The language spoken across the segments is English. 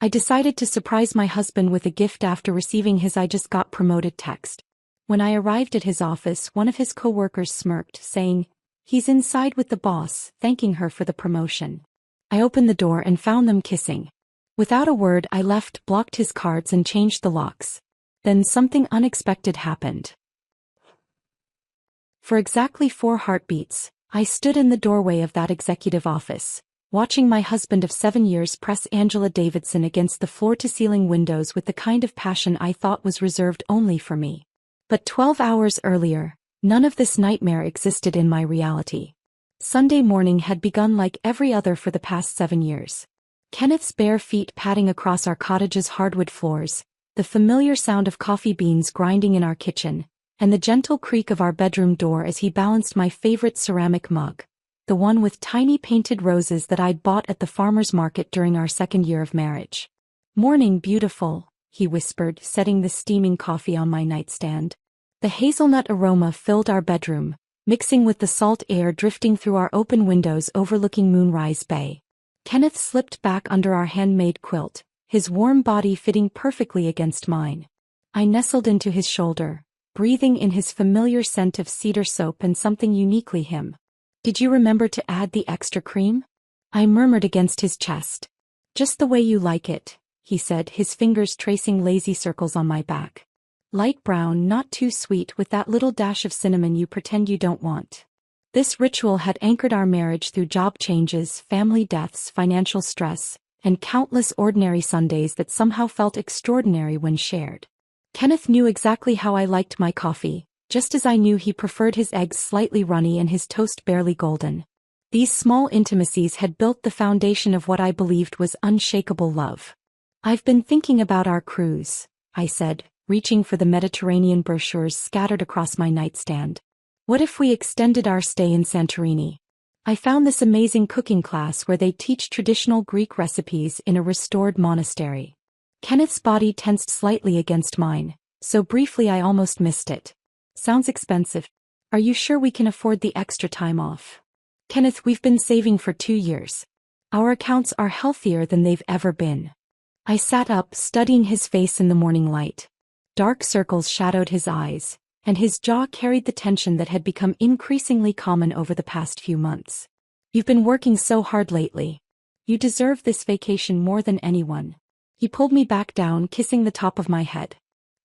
I decided to surprise my husband with a gift after receiving his "I just got promoted" text. When I arrived at his office, one of his coworkers smirked, saying, "He's inside with the boss," thanking her for the promotion. I opened the door and found them kissing. Without a word, I left, blocked his cards and changed the locks. Then something unexpected happened. For exactly 4 heartbeats, I stood in the doorway of that executive office, watching my husband of 7 years press Angela Davidson against the floor-to-ceiling windows with the kind of passion I thought was reserved only for me. But 12 hours earlier, none of this nightmare existed in my reality. Sunday morning had begun like every other for the past 7 years. Kenneth's bare feet padding across our cottage's hardwood floors, the familiar sound of coffee beans grinding in our kitchen, and the gentle creak of our bedroom door as he balanced my favorite ceramic mug, the one with tiny painted roses that I'd bought at the farmer's market during our 2nd year of marriage. "Morning, beautiful," he whispered, setting the steaming coffee on my nightstand. The hazelnut aroma filled our bedroom, mixing with the salt air drifting through our open windows overlooking Moonrise Bay. Kenneth slipped back under our handmade quilt, his warm body fitting perfectly against mine. I nestled into his shoulder, breathing in his familiar scent of cedar soap and something uniquely him. "Did you remember to add the extra cream?" I murmured against his chest. "Just the way you like it," he said, his fingers tracing lazy circles on my back. "Light brown, not too sweet, with that little dash of cinnamon you pretend you don't want." This ritual had anchored our marriage through job changes, family deaths, financial stress, and countless ordinary Sundays that somehow felt extraordinary when shared. Kenneth knew exactly how I liked my coffee, just as I knew he preferred his eggs slightly runny and his toast barely golden. These small intimacies had built the foundation of what I believed was unshakable love. "I've been thinking about our cruise," I said, reaching for the Mediterranean brochures scattered across my nightstand. "What if we extended our stay in Santorini? I found this amazing cooking class where they teach traditional Greek recipes in a restored monastery." Kenneth's body tensed slightly against mine, so briefly I almost missed it. "Sounds expensive. Are you sure we can afford the extra time off?" "Kenneth, we've been saving for 2 years. Our accounts are healthier than they've ever been." I sat up, studying his face in the morning light. Dark circles shadowed his eyes, and his jaw carried the tension that had become increasingly common over the past few months. "You've been working so hard lately. You deserve this vacation more than anyone." He pulled me back down, kissing the top of my head.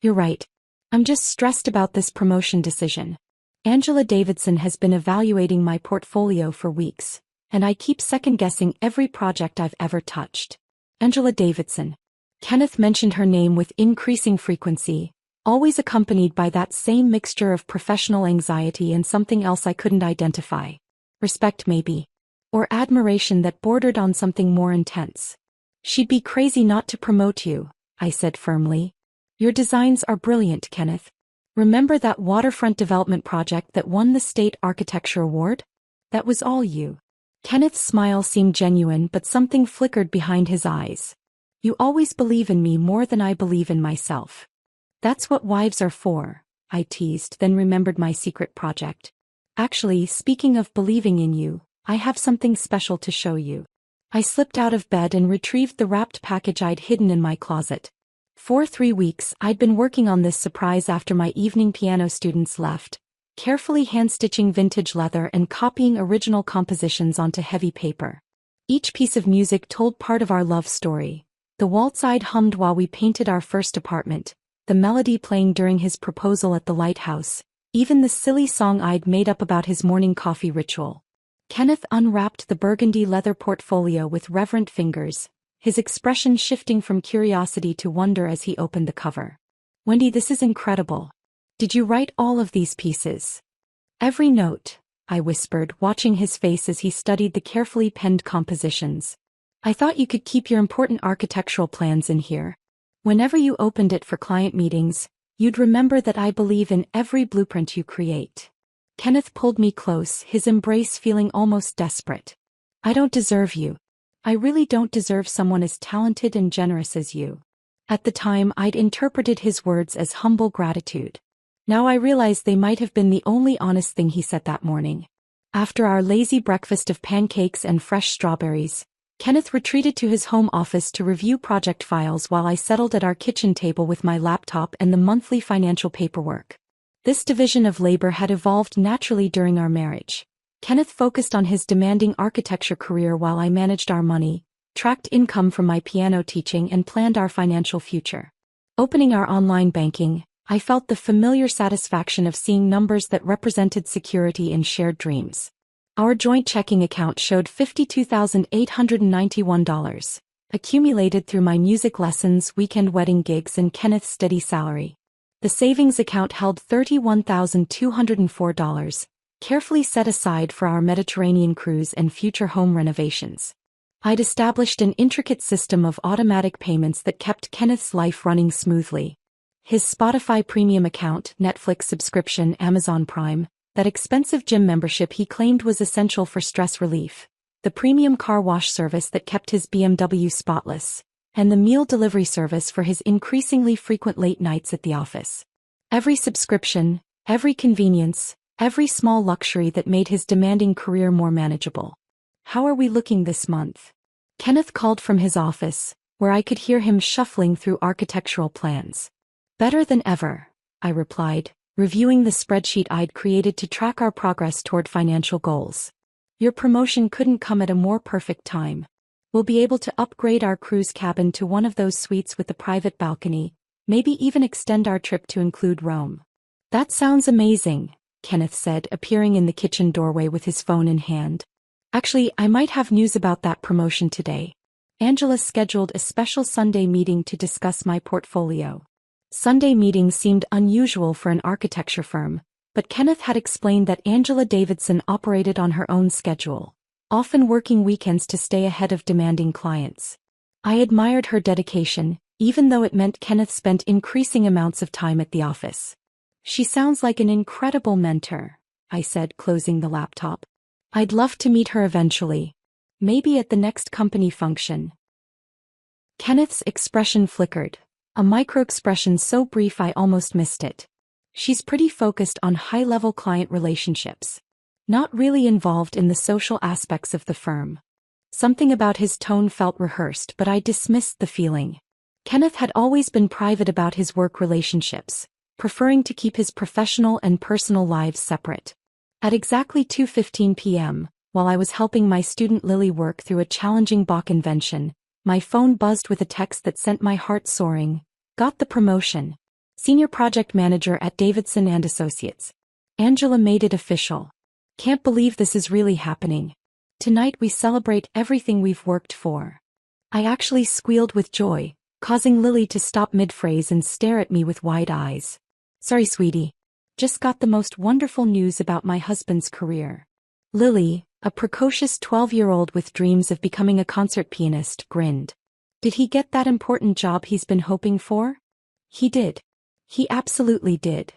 "You're right. I'm just stressed about this promotion decision. Angela Davidson has been evaluating my portfolio for weeks, and I keep second-guessing every project I've ever touched." Angela Davidson. Kenneth mentioned her name with increasing frequency, always accompanied by that same mixture of professional anxiety and something else I couldn't identify. Respect maybe. Or admiration that bordered on something more intense. "She'd be crazy not to promote you," I said firmly. "Your designs are brilliant, Kenneth. Remember that waterfront development project that won the State Architecture Award? That was all you." Kenneth's smile seemed genuine, but something flickered behind his eyes. "You always believe in me more than I believe in myself." "That's what wives are for," I teased, then remembered my secret project. "Actually, speaking of believing in you, I have something special to show you." I slipped out of bed and retrieved the wrapped package I'd hidden in my closet. For 3 weeks, I'd been working on this surprise after my evening piano students left, carefully hand-stitching vintage leather and copying original compositions onto heavy paper. Each piece of music told part of our love story. The waltz I'd hummed while we painted our first apartment, the melody playing during his proposal at the lighthouse, even the silly song I'd made up about his morning coffee ritual. Kenneth unwrapped the burgundy leather portfolio with reverent fingers, his expression shifting from curiosity to wonder as he opened the cover. "Wendy, this is incredible. Did you write all of these pieces?" "Every note," I whispered, watching his face as he studied the carefully penned compositions. "I thought you could keep your important architectural plans in here. Whenever you opened it for client meetings, you'd remember that I believe in every blueprint you create." Kenneth pulled me close, his embrace feeling almost desperate. "I don't deserve you. I really don't deserve someone as talented and generous as you." At the time, I'd interpreted his words as humble gratitude. Now I realized they might have been the only honest thing he said that morning. After our lazy breakfast of pancakes and fresh strawberries, Kenneth retreated to his home office to review project files while I settled at our kitchen table with my laptop and the monthly financial paperwork. This division of labor had evolved naturally during our marriage. Kenneth focused on his demanding architecture career while I managed our money, tracked income from my piano teaching and planned our financial future. Opening our online banking, I felt the familiar satisfaction of seeing numbers that represented security in shared dreams. Our joint checking account showed $52,891, accumulated through my music lessons, weekend wedding gigs and Kenneth's steady salary. The savings account held $31,204, carefully set aside for our Mediterranean cruise and future home renovations. I'd established an intricate system of automatic payments that kept Kenneth's life running smoothly. His Spotify premium account, Netflix subscription, Amazon Prime, that expensive gym membership he claimed was essential for stress relief, the premium car wash service that kept his BMW spotless, and the meal delivery service for his increasingly frequent late nights at the office. Every subscription, every convenience, every small luxury that made his demanding career more manageable. "How are we looking this month?" Kenneth called from his office, where I could hear him shuffling through architectural plans. "Better than ever," I replied, reviewing the spreadsheet I'd created to track our progress toward financial goals. "Your promotion couldn't come at a more perfect time. We'll be able to upgrade our cruise cabin to one of those suites with a private balcony, maybe even extend our trip to include Rome." "That sounds amazing," Kenneth said, appearing in the kitchen doorway with his phone in hand. "Actually, I might have news about that promotion today. Angela scheduled a special Sunday meeting to discuss my portfolio." Sunday meetings seemed unusual for an architecture firm, but Kenneth had explained that Angela Davidson operated on her own schedule, often working weekends to stay ahead of demanding clients. I admired her dedication, even though it meant Kenneth spent increasing amounts of time at the office. "She sounds like an incredible mentor," I said, closing the laptop. "I'd love to meet her eventually. Maybe at the next company function." Kenneth's expression flickered, a micro-expression so brief I almost missed it. "She's pretty focused on high-level client relationships. Not really involved in the social aspects of the firm." Something about his tone felt rehearsed, but I dismissed the feeling. Kenneth had always been private about his work relationships, preferring to keep his professional and personal lives separate. At exactly 2:15 p.m., while I was helping my student Lily work through a challenging Bach invention, my phone buzzed with a text that sent my heart soaring. "Got the promotion. Senior Project Manager at Davidson and Associates. Angela made it official. Can't believe this is really happening. Tonight we celebrate everything we've worked for." I actually squealed with joy, causing Lily to stop mid-phrase and stare at me with wide eyes. "Sorry, sweetie. Just got the most wonderful news about my husband's career." Lily, a precocious 12-year-old with dreams of becoming a concert pianist, grinned. "Did he get that important job he's been hoping for?" "He did. He absolutely did."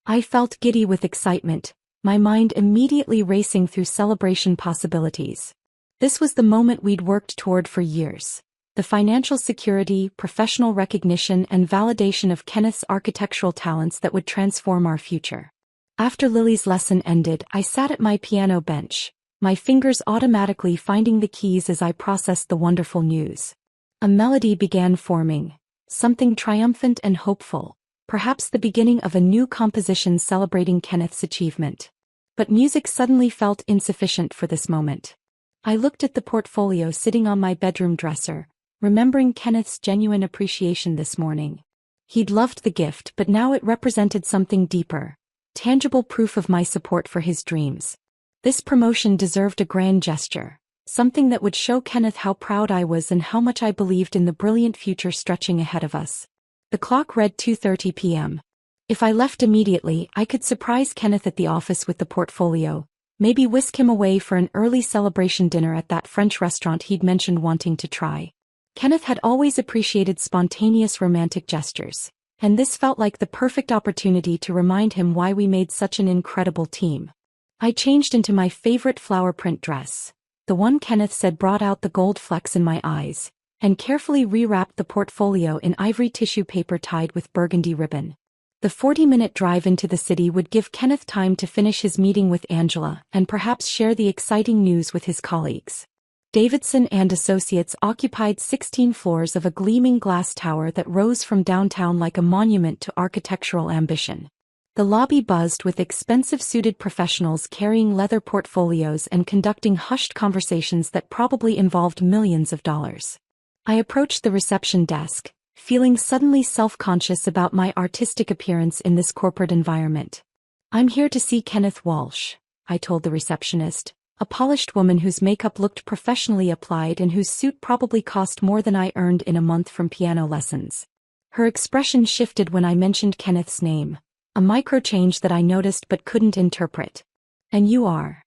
I felt giddy with excitement, my mind immediately racing through celebration possibilities. This was the moment we'd worked toward for years. The financial security, professional recognition and validation of Kenneth's architectural talents that would transform our future. After Lily's lesson ended, I sat at my piano bench, my fingers automatically finding the keys as I processed the wonderful news. A melody began forming, something triumphant and hopeful, perhaps the beginning of a new composition celebrating Kenneth's achievement. But music suddenly felt insufficient for this moment. I looked at the portfolio sitting on my bedroom dresser, remembering Kenneth's genuine appreciation this morning. He'd loved the gift, but now it represented something deeper, tangible proof of my support for his dreams. This promotion deserved a grand gesture, something that would show Kenneth how proud I was and how much I believed in the brilliant future stretching ahead of us. The clock read 2:30 p.m. If I left immediately, I could surprise Kenneth at the office with the portfolio, maybe whisk him away for an early celebration dinner at that French restaurant he'd mentioned wanting to try. Kenneth had always appreciated spontaneous romantic gestures, and this felt like the perfect opportunity to remind him why we made such an incredible team. I changed into my favorite flower print dress, the one Kenneth said brought out the gold flecks in my eyes, and carefully rewrapped the portfolio in ivory tissue paper tied with burgundy ribbon. The 40-minute drive into the city would give Kenneth time to finish his meeting with Angela and perhaps share the exciting news with his colleagues. Davidson and Associates occupied 16 floors of a gleaming glass tower that rose from downtown like a monument to architectural ambition. The lobby buzzed with expensive-suited professionals carrying leather portfolios and conducting hushed conversations that probably involved millions of dollars. I approached the reception desk, feeling suddenly self-conscious about my artistic appearance in this corporate environment. "I'm here to see Kenneth Walsh," I told the receptionist, a polished woman whose makeup looked professionally applied and whose suit probably cost more than I earned in a month from piano lessons. Her expression shifted when I mentioned Kenneth's name, a micro-change that I noticed but couldn't interpret. "And you are?"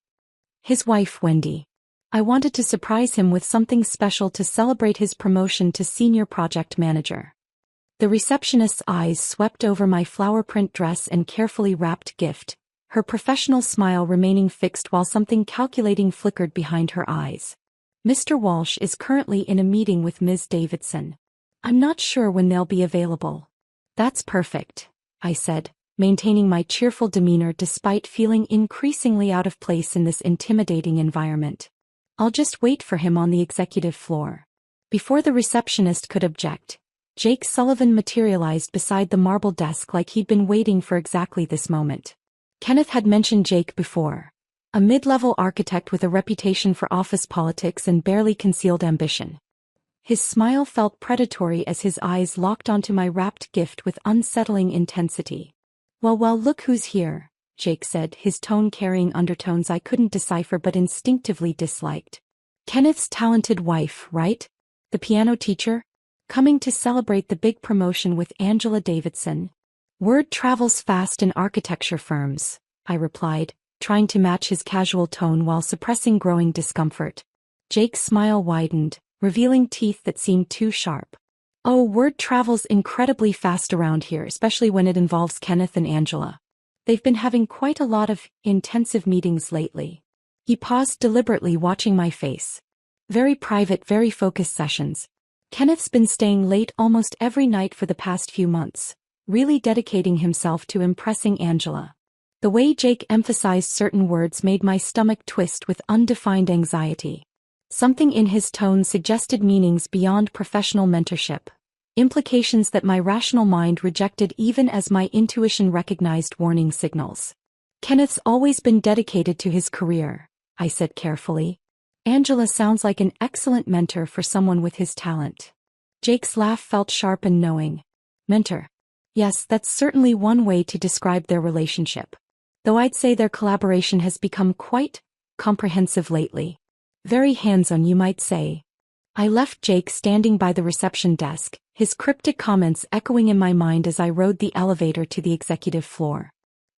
"His wife, Wendy. I wanted to surprise him with something special to celebrate his promotion to senior project manager." The receptionist's eyes swept over my flower print dress and carefully wrapped gift, her professional smile remaining fixed while something calculating flickered behind her eyes. "Mr. Walsh is currently in a meeting with Ms. Davidson. I'm not sure when they'll be available." "That's perfect," I said, maintaining my cheerful demeanor despite feeling increasingly out of place in this intimidating environment. "I'll just wait for him on the executive floor." Before the receptionist could object, Jake Sullivan materialized beside the marble desk like he'd been waiting for exactly this moment. Kenneth had mentioned Jake before. A mid-level architect with a reputation for office politics and barely concealed ambition. His smile felt predatory as his eyes locked onto my wrapped gift with unsettling intensity. Well, look who's here," Jake said, his tone carrying undertones I couldn't decipher but instinctively disliked. "Kenneth's talented wife, right? The piano teacher? Coming to celebrate the big promotion with Angela Davidson." "Word travels fast in architecture firms," I replied, trying to match his casual tone while suppressing growing discomfort. Jake's smile widened, revealing teeth that seemed too sharp. "Oh, word travels incredibly fast around here, especially when it involves Kenneth and Angela. They've been having quite a lot of intensive meetings lately." He paused deliberately, watching my face. "Very private, very focused sessions. Kenneth's been staying late almost every night for the past few months, really dedicating himself to impressing Angela." The way Jake emphasized certain words made my stomach twist with undefined anxiety. Something in his tone suggested meanings beyond professional mentorship, implications that my rational mind rejected even as my intuition recognized warning signals. "Kenneth's always been dedicated to his career," I said carefully. "Angela sounds like an excellent mentor for someone with his talent." Jake's laugh felt sharp and knowing. "Mentor? Yes, that's certainly one way to describe their relationship. Though I'd say their collaboration has become quite comprehensive lately. Very hands-on, you might say." I left Jake standing by the reception desk, his cryptic comments echoing in my mind as I rode the elevator to the executive floor.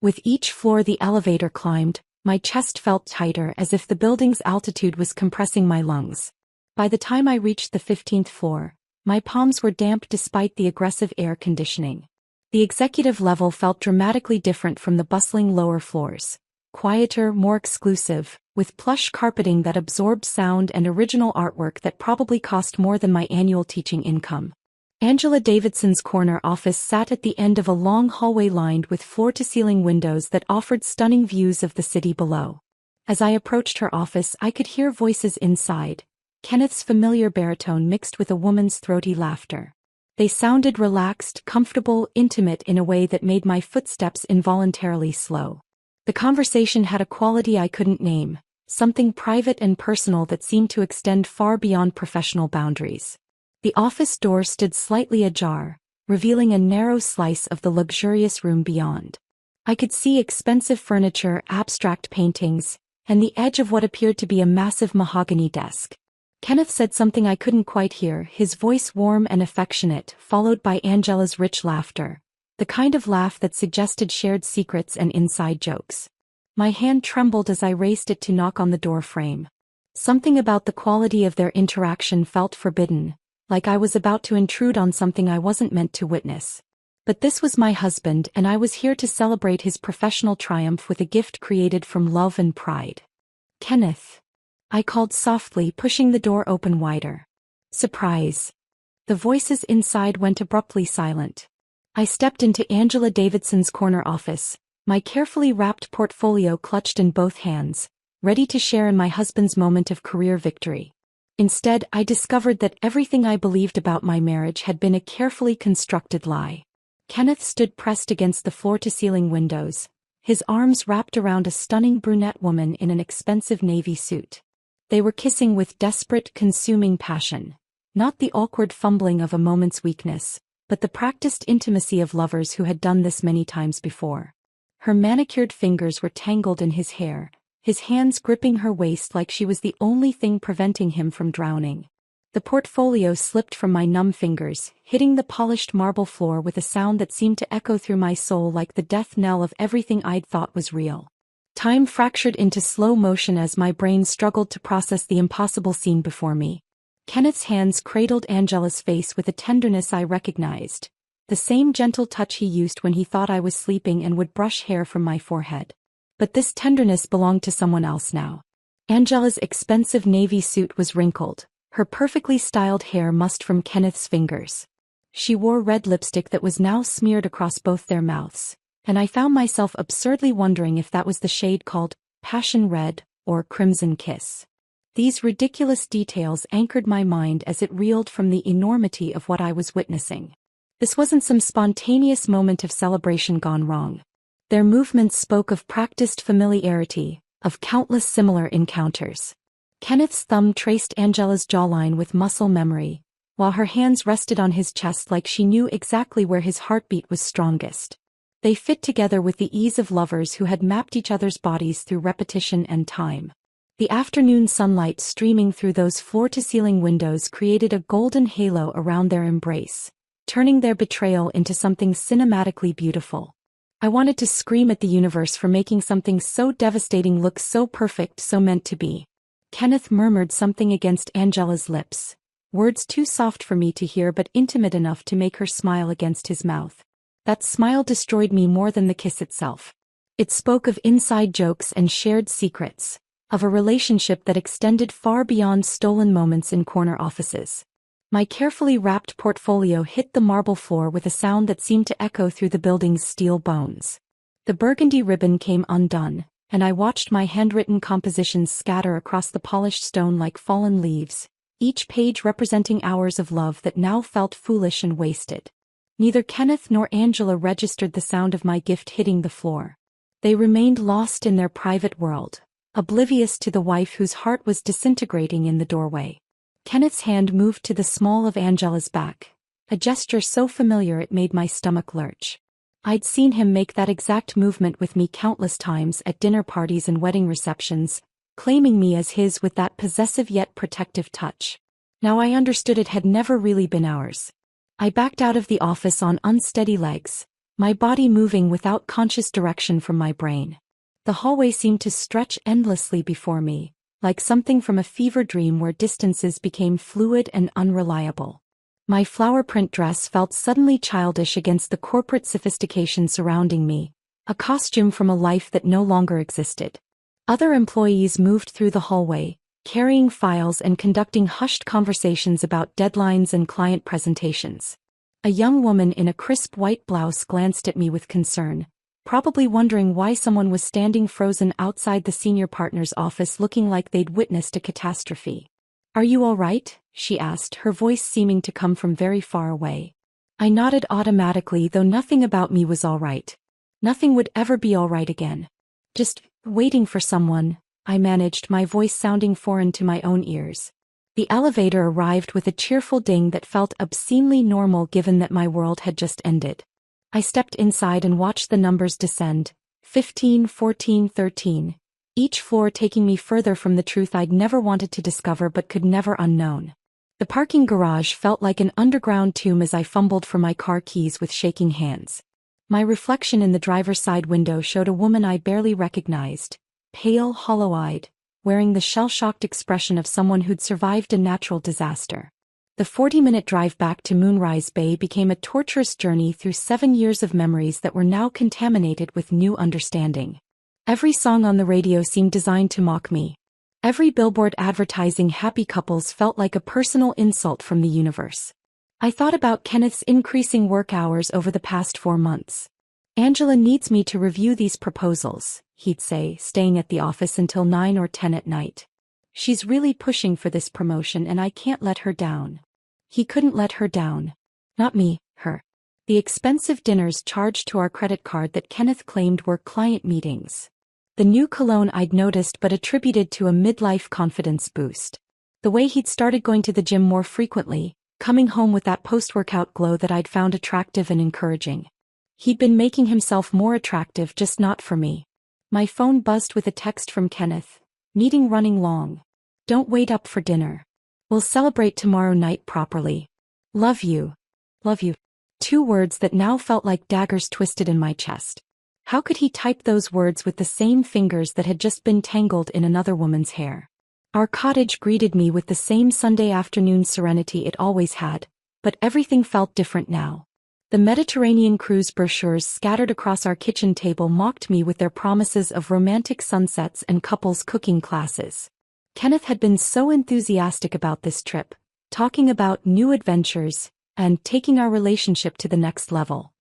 With each floor the elevator climbed, my chest felt tighter as if the building's altitude was compressing my lungs. By the time I reached the 15th floor, my palms were damp despite the aggressive air conditioning. The executive level felt dramatically different from the bustling lower floors. Quieter, more exclusive, with plush carpeting that absorbed sound and original artwork that probably cost more than my annual teaching income. Angela Davidson's corner office sat at the end of a long hallway lined with floor-to-ceiling windows that offered stunning views of the city below. As I approached her office, I could hear voices inside, Kenneth's familiar baritone mixed with a woman's throaty laughter. They sounded relaxed, comfortable, intimate in a way that made my footsteps involuntarily slow. The conversation had a quality I couldn't name, something private and personal that seemed to extend far beyond professional boundaries. The office door stood slightly ajar, revealing a narrow slice of the luxurious room beyond. I could see expensive furniture, abstract paintings, and the edge of what appeared to be a massive mahogany desk. Kenneth said something I couldn't quite hear, his voice warm and affectionate, followed by Angela's rich laughter, the kind of laugh that suggested shared secrets and inside jokes. My hand trembled as I raised it to knock on the door frame. Something about the quality of their interaction felt forbidden, like I was about to intrude on something I wasn't meant to witness. But this was my husband, and I was here to celebrate his professional triumph with a gift created from love and pride. "Kenneth," I called softly, pushing the door open wider. "Surprise." The voices inside went abruptly silent. I stepped into Angela Davidson's corner office, my carefully wrapped portfolio clutched in both hands, ready to share in my husband's moment of career victory. Instead, I discovered that everything I believed about my marriage had been a carefully constructed lie. Kenneth stood pressed against the floor-to-ceiling windows, his arms wrapped around a stunning brunette woman in an expensive navy suit. They were kissing with desperate, consuming passion. Not the awkward fumbling of a moment's weakness, but the practiced intimacy of lovers who had done this many times before. Her manicured fingers were tangled in his hair, his hands gripping her waist like she was the only thing preventing him from drowning. The portfolio slipped from my numb fingers, hitting the polished marble floor with a sound that seemed to echo through my soul like the death knell of everything I'd thought was real. Time fractured into slow motion as my brain struggled to process the impossible scene before me. Kenneth's hands cradled Angela's face with a tenderness I recognized, the same gentle touch he used when he thought I was sleeping and would brush hair from my forehead. But this tenderness belonged to someone else now. Angela's expensive navy suit was wrinkled, her perfectly styled hair mussed from Kenneth's fingers. She wore red lipstick that was now smeared across both their mouths, and I found myself absurdly wondering if that was the shade called passion red or crimson kiss. These ridiculous details anchored my mind as it reeled from the enormity of what I was witnessing. This wasn't some spontaneous moment of celebration gone wrong. Their movements spoke of practiced familiarity, of countless similar encounters. Kenneth's thumb traced Angela's jawline with muscle memory, while her hands rested on his chest like she knew exactly where his heartbeat was strongest. They fit together with the ease of lovers who had mapped each other's bodies through repetition and time. The afternoon sunlight streaming through those floor-to-ceiling windows created a golden halo around their embrace, turning their betrayal into something cinematically beautiful. I wanted to scream at the universe for making something so devastating look so perfect, so meant to be. Kenneth murmured something against Angela's lips, words too soft for me to hear but intimate enough to make her smile against his mouth. That smile destroyed me more than the kiss itself. It spoke of inside jokes and shared secrets, of a relationship that extended far beyond stolen moments in corner offices. My carefully wrapped portfolio hit the marble floor with a sound that seemed to echo through the building's steel bones. The burgundy ribbon came undone, and I watched my handwritten compositions scatter across the polished stone like fallen leaves, each page representing hours of love that now felt foolish and wasted. Neither Kenneth nor Angela registered the sound of my gift hitting the floor. They remained lost in their private world, oblivious to the wife whose heart was disintegrating in the doorway. Kenneth's hand moved to the small of Angela's back, a gesture so familiar it made my stomach lurch. I'd seen him make that exact movement with me countless times at dinner parties and wedding receptions, claiming me as his with that possessive yet protective touch. Now I understood it had never really been ours. I backed out of the office on unsteady legs, my body moving without conscious direction from my brain. The hallway seemed to stretch endlessly before me, like something from a fever dream where distances became fluid and unreliable. My flower print dress felt suddenly childish against the corporate sophistication surrounding me, a costume from a life that no longer existed. Other employees moved through the hallway, carrying files and conducting hushed conversations about deadlines and client presentations. A young woman in a crisp white blouse glanced at me with concern, probably wondering why someone was standing frozen outside the senior partner's office looking like they'd witnessed a catastrophe. "Are you all right?" she asked, her voice seeming to come from very far away. I nodded automatically, though nothing about me was all right. Nothing would ever be all right again. "Just waiting for someone," I managed, my voice sounding foreign to my own ears. The elevator arrived with a cheerful ding that felt obscenely normal given that my world had just ended. I stepped inside and watched the numbers descend, 15, 14, 13, each floor taking me further from the truth I'd never wanted to discover but could never unknown. The parking garage felt like an underground tomb as I fumbled for my car keys with shaking hands. My reflection in the driver's side window showed a woman I barely recognized, pale, hollow-eyed, wearing the shell-shocked expression of someone who'd survived a natural disaster. The 40-minute drive back to Moonrise Bay became a torturous journey through 7 years of memories that were now contaminated with new understanding. Every song on the radio seemed designed to mock me. Every billboard advertising happy couples felt like a personal insult from the universe. I thought about Kenneth's increasing work hours over the past 4 months. "Angela needs me to review these proposals," he'd say, staying at the office until 9 or 10 at night. She's really pushing for this promotion and I can't let her down. He couldn't let her down. Not me, her. The expensive dinners charged to our credit card that Kenneth claimed were client meetings. The new cologne I'd noticed but attributed to a midlife confidence boost. The way he'd started going to the gym more frequently, coming home with that post-workout glow that I'd found attractive and encouraging. He'd been making himself more attractive, just not for me. My phone buzzed with a text from Kenneth. Meeting running long. Don't wait up for dinner. We'll celebrate tomorrow night properly. Love you. Love you. 2 words that now felt like daggers twisted in my chest. How could he type those words with the same fingers that had just been tangled in another woman's hair? Our cottage greeted me with the same Sunday afternoon serenity it always had, but everything felt different now. The Mediterranean cruise brochures scattered across our kitchen table mocked me with their promises of romantic sunsets and couples cooking classes. Kenneth had been so enthusiastic about this trip, talking about new adventures, and taking our relationship to the next level.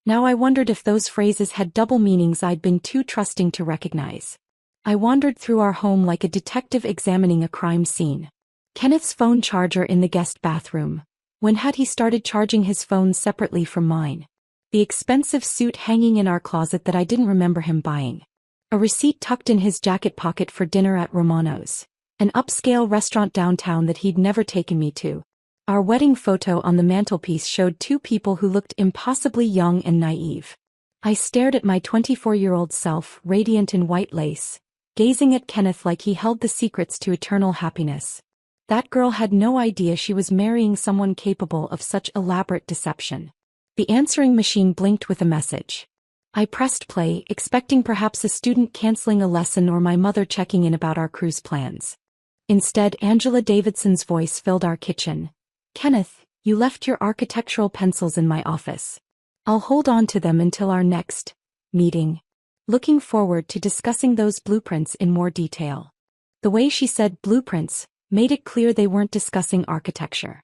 Now I wondered if those phrases had double meanings I'd been too trusting to recognize. I wandered through our home like a detective examining a crime scene. Kenneth's phone charger in the guest bathroom. When had he started charging his phone separately from mine? The expensive suit hanging in our closet that I didn't remember him buying. A receipt tucked in his jacket pocket for dinner at Romano's. An upscale restaurant downtown that he'd never taken me to. Our wedding photo on the mantelpiece showed 2 people who looked impossibly young and naive. I stared at my 24-year-old self, radiant in white lace, gazing at Kenneth like he held the secrets to eternal happiness. That girl had no idea she was marrying someone capable of such elaborate deception. The answering machine blinked with a message. I pressed play, expecting perhaps a student canceling a lesson or my mother checking in about our cruise plans. Instead, Angela Davidson's voice filled our kitchen. Kenneth, you left your architectural pencils in my office. I'll hold on to them until our next meeting. Looking forward to discussing those blueprints in more detail. The way she said blueprints made it clear they weren't discussing architecture.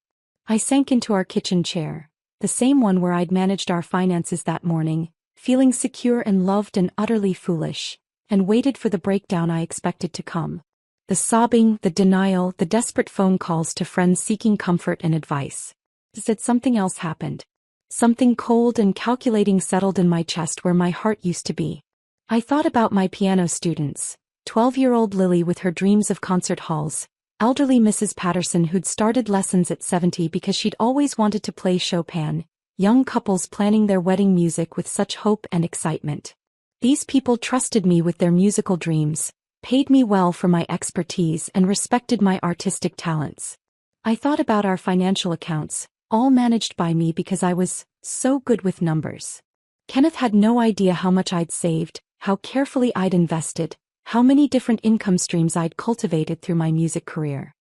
I sank into our kitchen chair, the same one where I'd managed our finances that morning, feeling secure and loved and utterly foolish, and waited for the breakdown I expected to come. The sobbing, the denial, the desperate phone calls to friends seeking comfort and advice. Said something else happened. Something cold and calculating settled in my chest where my heart used to be. I thought about my piano students, 12-year-old Lily with her dreams of concert halls, elderly Mrs. Patterson who'd started lessons at 70 because she'd always wanted to play Chopin, young couples planning their wedding music with such hope and excitement. These people trusted me with their musical dreams, paid me well for my expertise and respected my artistic talents. I thought about our financial accounts, all managed by me because I was so good with numbers. Kenneth had no idea how much I'd saved, how carefully I'd invested, how many different income streams I'd cultivated through my music career.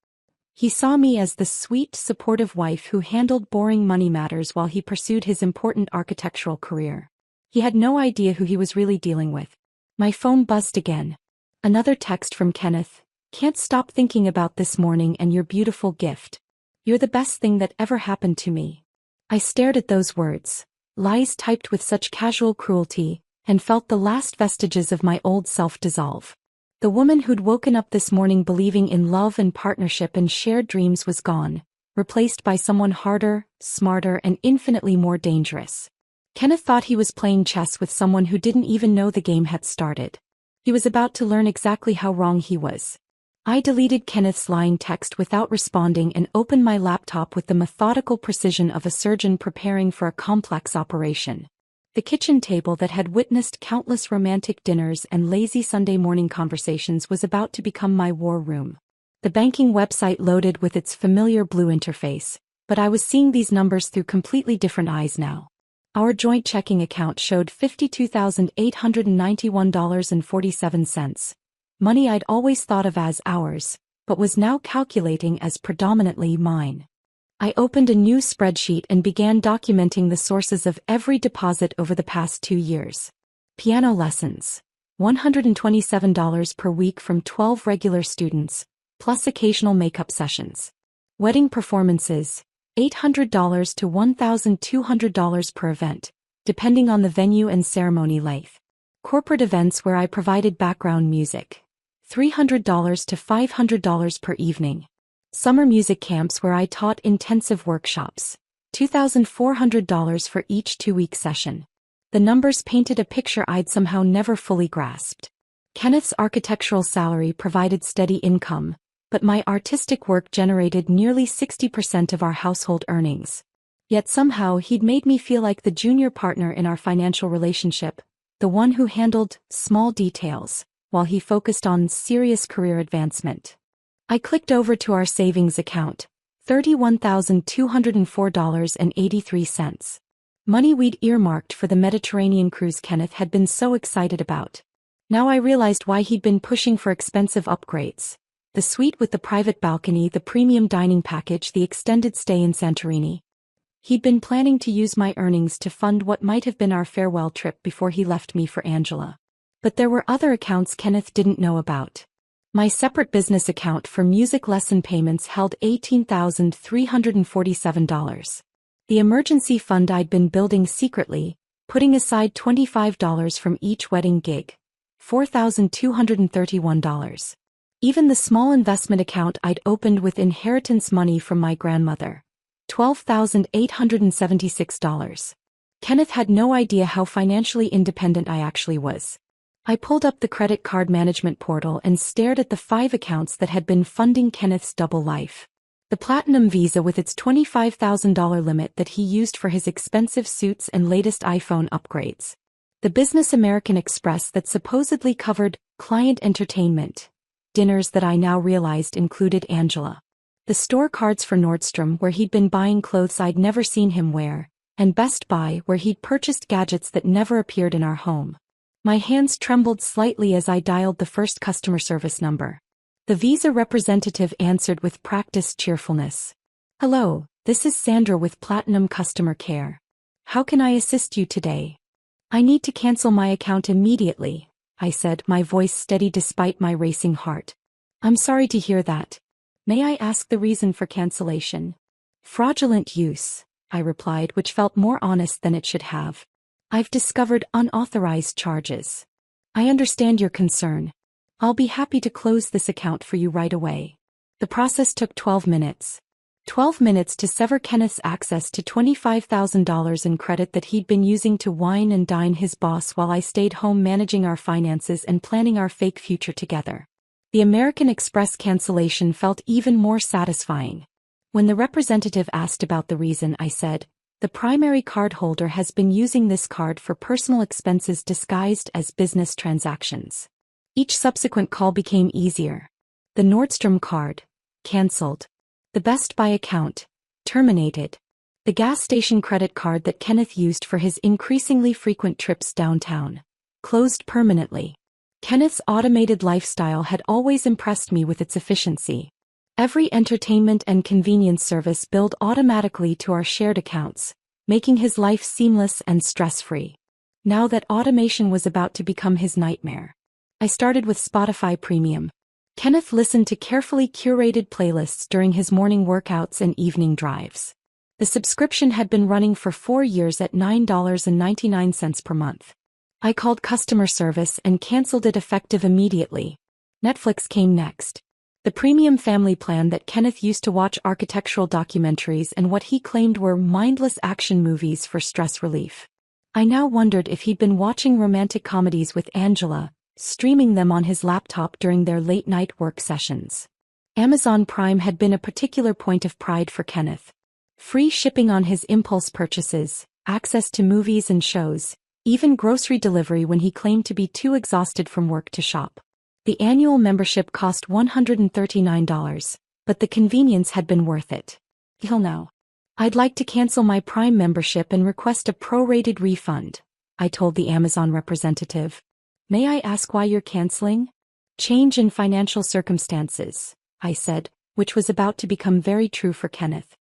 He saw me as the sweet, supportive wife who handled boring money matters while he pursued his important architectural career. He had no idea who he was really dealing with. My phone buzzed again. Another text from Kenneth. Can't stop thinking about this morning and your beautiful gift. You're the best thing that ever happened to me. I stared at those words, lies typed with such casual cruelty, and felt the last vestiges of my old self dissolve. The woman who'd woken up this morning believing in love and partnership and shared dreams was gone, replaced by someone harder, smarter, and infinitely more dangerous. Kenneth thought he was playing chess with someone who didn't even know the game had started. He was about to learn exactly how wrong he was. I deleted Kenneth's lying text without responding and opened my laptop with the methodical precision of a surgeon preparing for a complex operation. The kitchen table that had witnessed countless romantic dinners and lazy Sunday morning conversations was about to become my war room. The banking website loaded with its familiar blue interface, but I was seeing these numbers through completely different eyes now. Our joint checking account showed $52,891.47, money I'd always thought of as ours, but was now calculating as predominantly mine. I opened a new spreadsheet and began documenting the sources of every deposit over the past 2 years. Piano lessons. $127 per week from 12 regular students, plus occasional makeup sessions. Wedding performances. $800 to $1,200 per event, depending on the venue and ceremony length. Corporate events where I provided background music. $300 to $500 per evening. Summer music camps where I taught intensive workshops. $2,400 for each 2-week session. The numbers painted a picture I'd somehow never fully grasped. Kenneth's architectural salary provided steady income, but my artistic work generated nearly 60% of our household earnings. Yet somehow he'd made me feel like the junior partner in our financial relationship, the one who handled small details, while he focused on serious career advancement. I clicked over to our savings account, $31,204.83. Money we'd earmarked for the Mediterranean cruise Kenneth had been so excited about. Now I realized why he'd been pushing for expensive upgrades. The suite with the private balcony, the premium dining package, the extended stay in Santorini. He'd been planning to use my earnings to fund what might have been our farewell trip before he left me for Angela. But there were other accounts Kenneth didn't know about. My separate business account for music lesson payments held $18,347. The emergency fund I'd been building secretly, putting aside $25 from each wedding gig. $4,231. Even the small investment account I'd opened with inheritance money from my grandmother. $12,876. Kenneth had no idea how financially independent I actually was. I pulled up the credit card management portal and stared at the 5 accounts that had been funding Kenneth's double life. The Platinum Visa with its $25,000 limit that he used for his expensive suits and latest iPhone upgrades. The Business American Express that supposedly covered client entertainment. Dinners that I now realized included Angela. The store cards for Nordstrom where he'd been buying clothes I'd never seen him wear, and Best Buy where he'd purchased gadgets that never appeared in our home. My hands trembled slightly as I dialed the first customer service number. The Visa representative answered with practiced cheerfulness. "Hello, this is Sandra with Platinum Customer Care. How can I assist you today?" "I need to cancel my account immediately," I said, my voice steady despite my racing heart. "I'm sorry to hear that. May I ask the reason for cancellation?" "Fraudulent use," I replied, which felt more honest than it should have. "I've discovered unauthorized charges." "I understand your concern. I'll be happy to close this account for you right away." The process took 12 minutes. 12 minutes to sever Kenneth's access to $25,000 in credit that he'd been using to wine and dine his boss while I stayed home managing our finances and planning our fake future together. The American Express cancellation felt even more satisfying. When the representative asked about the reason, I said, "The primary cardholder has been using this card for personal expenses disguised as business transactions." Each subsequent call became easier. The Nordstrom card, canceled. The Best Buy account, terminated. The gas station credit card that Kenneth used for his increasingly frequent trips downtown, closed permanently. Kenneth's automated lifestyle had always impressed me with its efficiency. Every entertainment and convenience service billed automatically to our shared accounts, making his life seamless and stress-free. Now that automation was about to become his nightmare. I started with Spotify Premium. Kenneth listened to carefully curated playlists during his morning workouts and evening drives. The subscription had been running for 4 years at $9.99 per month. I called customer service and canceled it effective immediately. Netflix came next. The premium family plan that Kenneth used to watch architectural documentaries and what he claimed were mindless action movies for stress relief. I now wondered if he'd been watching romantic comedies with Angela, streaming them on his laptop during their late-night work sessions. Amazon Prime had been a particular point of pride for Kenneth. Free shipping on his impulse purchases, access to movies and shows, even grocery delivery when he claimed to be too exhausted from work to shop. The annual membership cost $139, but the convenience had been worth it. Till now. "I'd like to cancel my Prime membership and request a prorated refund," I told the Amazon representative. "May I ask why you're canceling?" "Change in financial circumstances," I said, which was about to become very true for Kenneth.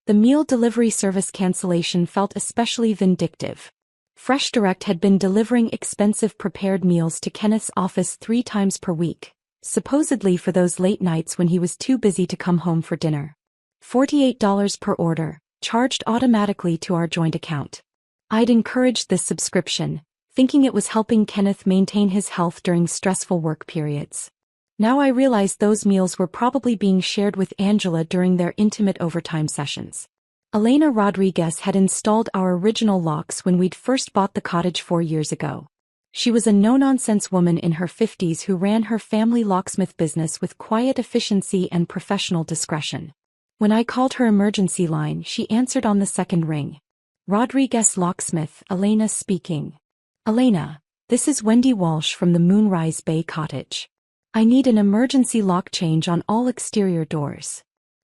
The meal delivery service cancellation felt especially vindictive. Fresh Direct had been delivering expensive prepared meals to Kenneth's office 3 times per week, supposedly for those late nights when he was too busy to come home for dinner. $48 per order, charged automatically to our joint account. I'd encouraged this subscription, thinking it was helping Kenneth maintain his health during stressful work periods. Now I realized those meals were probably being shared with Angela during their intimate overtime sessions. Elena Rodriguez had installed our original locks when we'd first bought the cottage 4 years ago. She was a no-nonsense woman in her 50s who ran her family locksmith business with quiet efficiency and professional discretion. When I called her emergency line, she answered on the second ring. Rodriguez Locksmith, Elena speaking. Elena, this is Wendy Walsh from the Moonrise Bay Cottage. I need an emergency lock change on all exterior doors.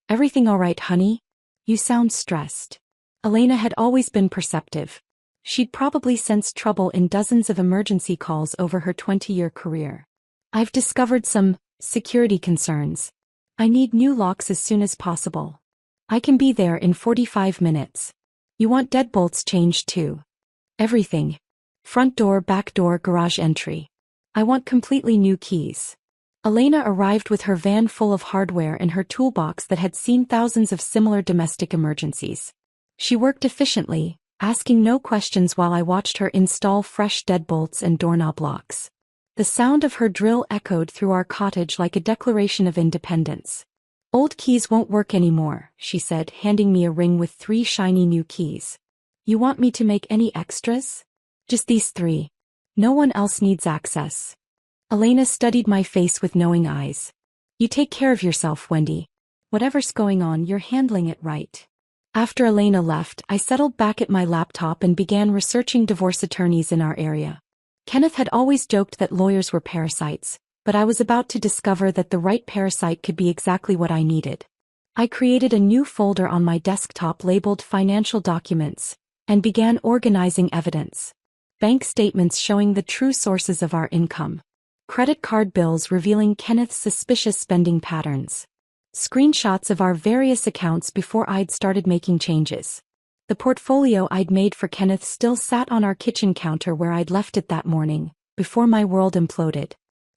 Everything all right, honey? You sound stressed. Elena had always been perceptive. She'd probably sensed trouble in dozens of emergency calls over her 20-year career. I've discovered some security concerns. I need new locks as soon as possible. I can be there in 45 minutes. You want deadbolts changed too. Everything. Front door, back door, garage entry. I want completely new keys. Elena arrived with her van full of hardware and her toolbox that had seen thousands of similar domestic emergencies. She worked efficiently, asking no questions while I watched her install fresh deadbolts and doorknob locks. The sound of her drill echoed through our cottage like a declaration of independence. Old keys won't work anymore, she said, handing me a ring with 3 shiny new keys. You want me to make any extras? Just these 3. No one else needs access. Elena studied my face with knowing eyes. You take care of yourself, Wendy. Whatever's going on, you're handling it right. After Elena left, I settled back at my laptop and began researching divorce attorneys in our area. Kenneth had always joked that lawyers were parasites, but I was about to discover that the right parasite could be exactly what I needed. I created a new folder on my desktop labeled Financial Documents, and began organizing evidence. Bank statements showing the true sources of our income. Credit card bills revealing Kenneth's suspicious spending patterns. Screenshots of our various accounts before I'd started making changes. The portfolio I'd made for Kenneth still sat on our kitchen counter where I'd left it that morning, before my world imploded.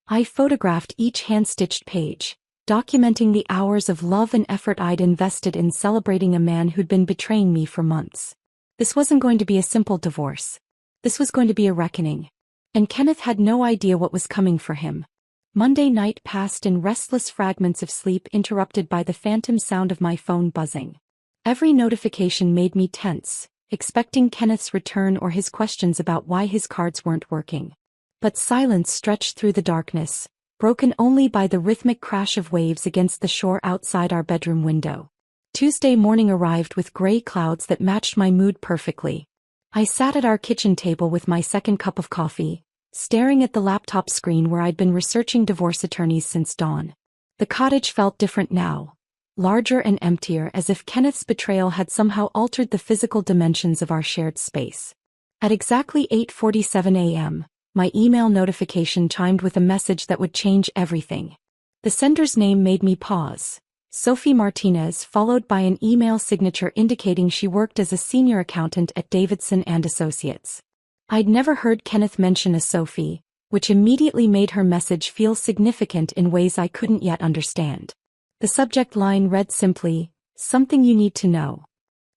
I photographed each hand-stitched page, documenting the hours of love and effort I'd invested in celebrating a man who'd been betraying me for months. This wasn't going to be a simple divorce. This was going to be a reckoning. And Kenneth had no idea what was coming for him. Monday night passed in restless fragments of sleep interrupted by the phantom sound of my phone buzzing. Every notification made me tense, expecting Kenneth's return or his questions about why his cards weren't working. But silence stretched through the darkness, broken only by the rhythmic crash of waves against the shore outside our bedroom window. Tuesday morning arrived with gray clouds that matched my mood perfectly. I sat at our kitchen table with my second cup of coffee, staring at the laptop screen where I'd been researching divorce attorneys since dawn. The cottage felt different now, larger and emptier, as if Kenneth's betrayal had somehow altered the physical dimensions of our shared space. At exactly 8:47 a.m., my email notification chimed with a message that would change everything. The sender's name made me pause. Sophie Martinez, followed by an email signature indicating she worked as a senior accountant at Davidson and Associates. I'd never heard Kenneth mention a Sophie, which immediately made her message feel significant in ways I couldn't yet understand. The subject line read simply, "Something you need to know."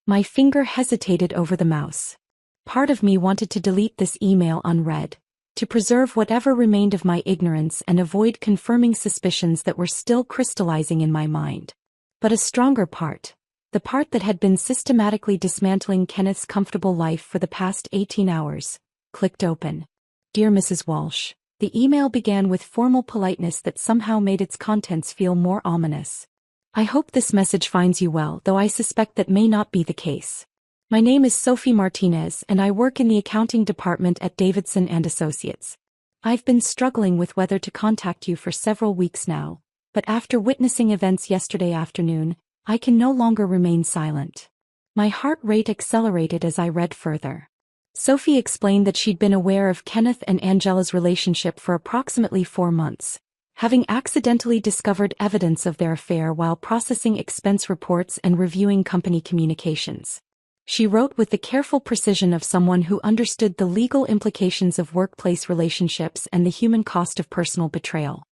My finger hesitated over the mouse. Part of me wanted to delete this email unread, to preserve whatever remained of my ignorance and avoid confirming suspicions that were still crystallizing in my mind. But a stronger part, the part that had been systematically dismantling Kenneth's comfortable life for the past 18 hours, clicked open. Dear Mrs. Walsh, the email began with formal politeness that somehow made its contents feel more ominous. I hope this message finds you well, though I suspect that may not be the case. My name is Sophie Martinez and I work in the accounting department at Davidson and Associates. I've been struggling with whether to contact you for several weeks now, but after witnessing events yesterday afternoon, I can no longer remain silent. My heart rate accelerated as I read further. Sophie explained that she'd been aware of Kenneth and Angela's relationship for approximately 4 months, having accidentally discovered evidence of their affair while processing expense reports and reviewing company communications. She wrote with the careful precision of someone who understood the legal implications of workplace relationships and the human cost of personal betrayal.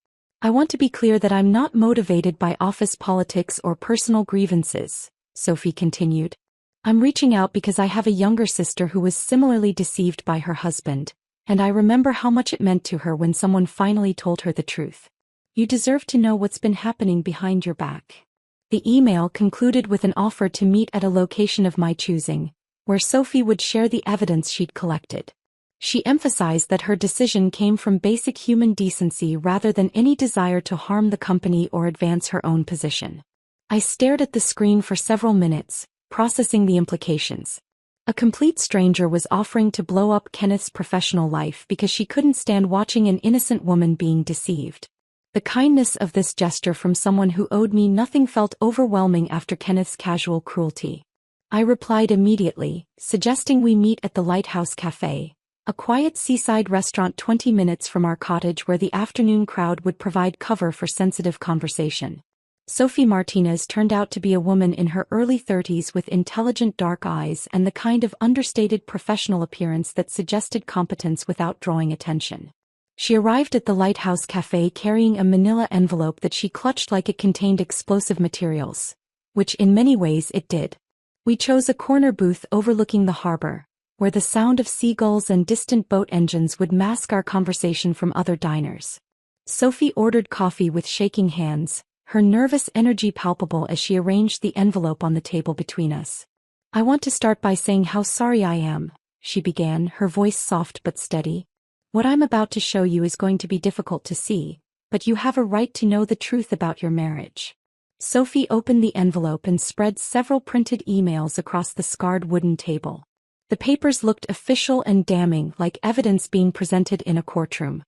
I want to be clear that I'm not motivated by office politics or personal grievances, Sophie continued. I'm reaching out because I have a younger sister who was similarly deceived by her husband, and I remember how much it meant to her when someone finally told her the truth. You deserve to know what's been happening behind your back. The email concluded with an offer to meet at a location of my choosing, where Sophie would share the evidence she'd collected. She emphasized that her decision came from basic human decency rather than any desire to harm the company or advance her own position. I stared at the screen for several minutes, processing the implications. A complete stranger was offering to blow up Kenneth's professional life because she couldn't stand watching an innocent woman being deceived. The kindness of this gesture from someone who owed me nothing felt overwhelming after Kenneth's casual cruelty. I replied immediately, suggesting we meet at the Lighthouse Cafe, a quiet seaside restaurant 20 minutes from our cottage where the afternoon crowd would provide cover for sensitive conversation. Sophie Martinez turned out to be a woman in her early 30s with intelligent dark eyes and the kind of understated professional appearance that suggested competence without drawing attention. She arrived at the Lighthouse Cafe carrying a manila envelope that she clutched like it contained explosive materials, which in many ways it did. We chose a corner booth overlooking the harbor, where the sound of seagulls and distant boat engines would mask our conversation from other diners. Sophie ordered coffee with shaking hands, her nervous energy palpable as she arranged the envelope on the table between us. "I want to start by saying how sorry I am," she began, her voice soft but steady. "What I'm about to show you is going to be difficult to see, but you have a right to know the truth about your marriage." Sophie opened the envelope and spread several printed emails across the scarred wooden table. The papers looked official and damning, like evidence being presented in a courtroom.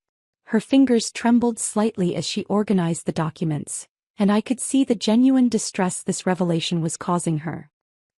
Her fingers trembled slightly as she organized the documents, and I could see the genuine distress this revelation was causing her.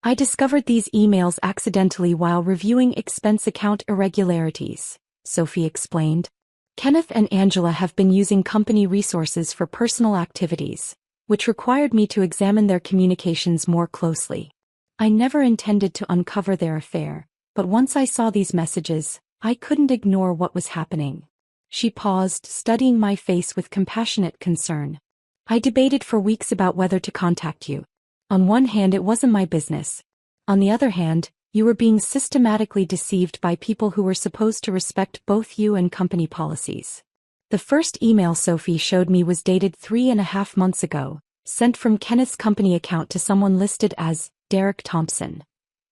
"I discovered these emails accidentally while reviewing expense account irregularities," Sophie explained. "Kenneth and Angela have been using company resources for personal activities, which required me to examine their communications more closely. I never intended to uncover their affair, but once I saw these messages, I couldn't ignore what was happening." She paused, studying my face with compassionate concern. "I debated for weeks about whether to contact you. On one hand, it wasn't my business. On the other hand, you were being systematically deceived by people who were supposed to respect both you and company policies." The first email Sophie showed me was dated 3.5 months ago, sent from Kenneth's company account to someone listed as Derek Thompson,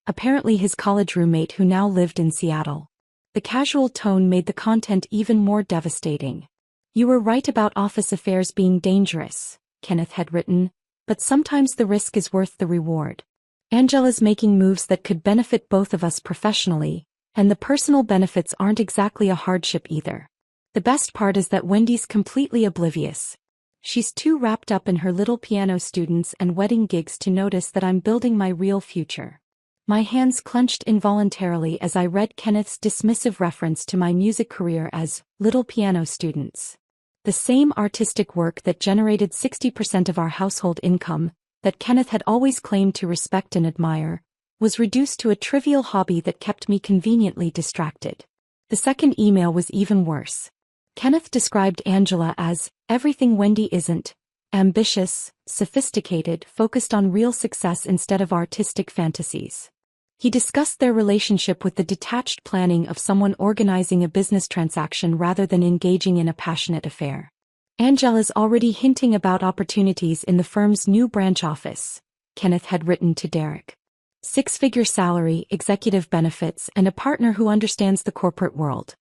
apparently his college roommate who now lived in Seattle. The casual tone made the content even more devastating. "You were right about office affairs being dangerous," Kenneth had written, "but sometimes the risk is worth the reward. Angela's making moves that could benefit both of us professionally, and the personal benefits aren't exactly a hardship either. The best part is that Wendy's completely oblivious. She's too wrapped up in her little piano students and wedding gigs to notice that I'm building my real future." My hands clenched involuntarily as I read Kenneth's dismissive reference to my music career as little piano students. The same artistic work that generated 60% of our household income, that Kenneth had always claimed to respect and admire, was reduced to a trivial hobby that kept me conveniently distracted. The second email was even worse. Kenneth described Angela as everything Wendy isn't: ambitious, sophisticated, focused on real success instead of artistic fantasies. He discussed their relationship with the detached planning of someone organizing a business transaction rather than engaging in a passionate affair. "Angela's already hinting about opportunities in the firm's new branch office," Kenneth had written to Derek. "Six-figure salary, executive benefits, and a partner who understands the corporate world.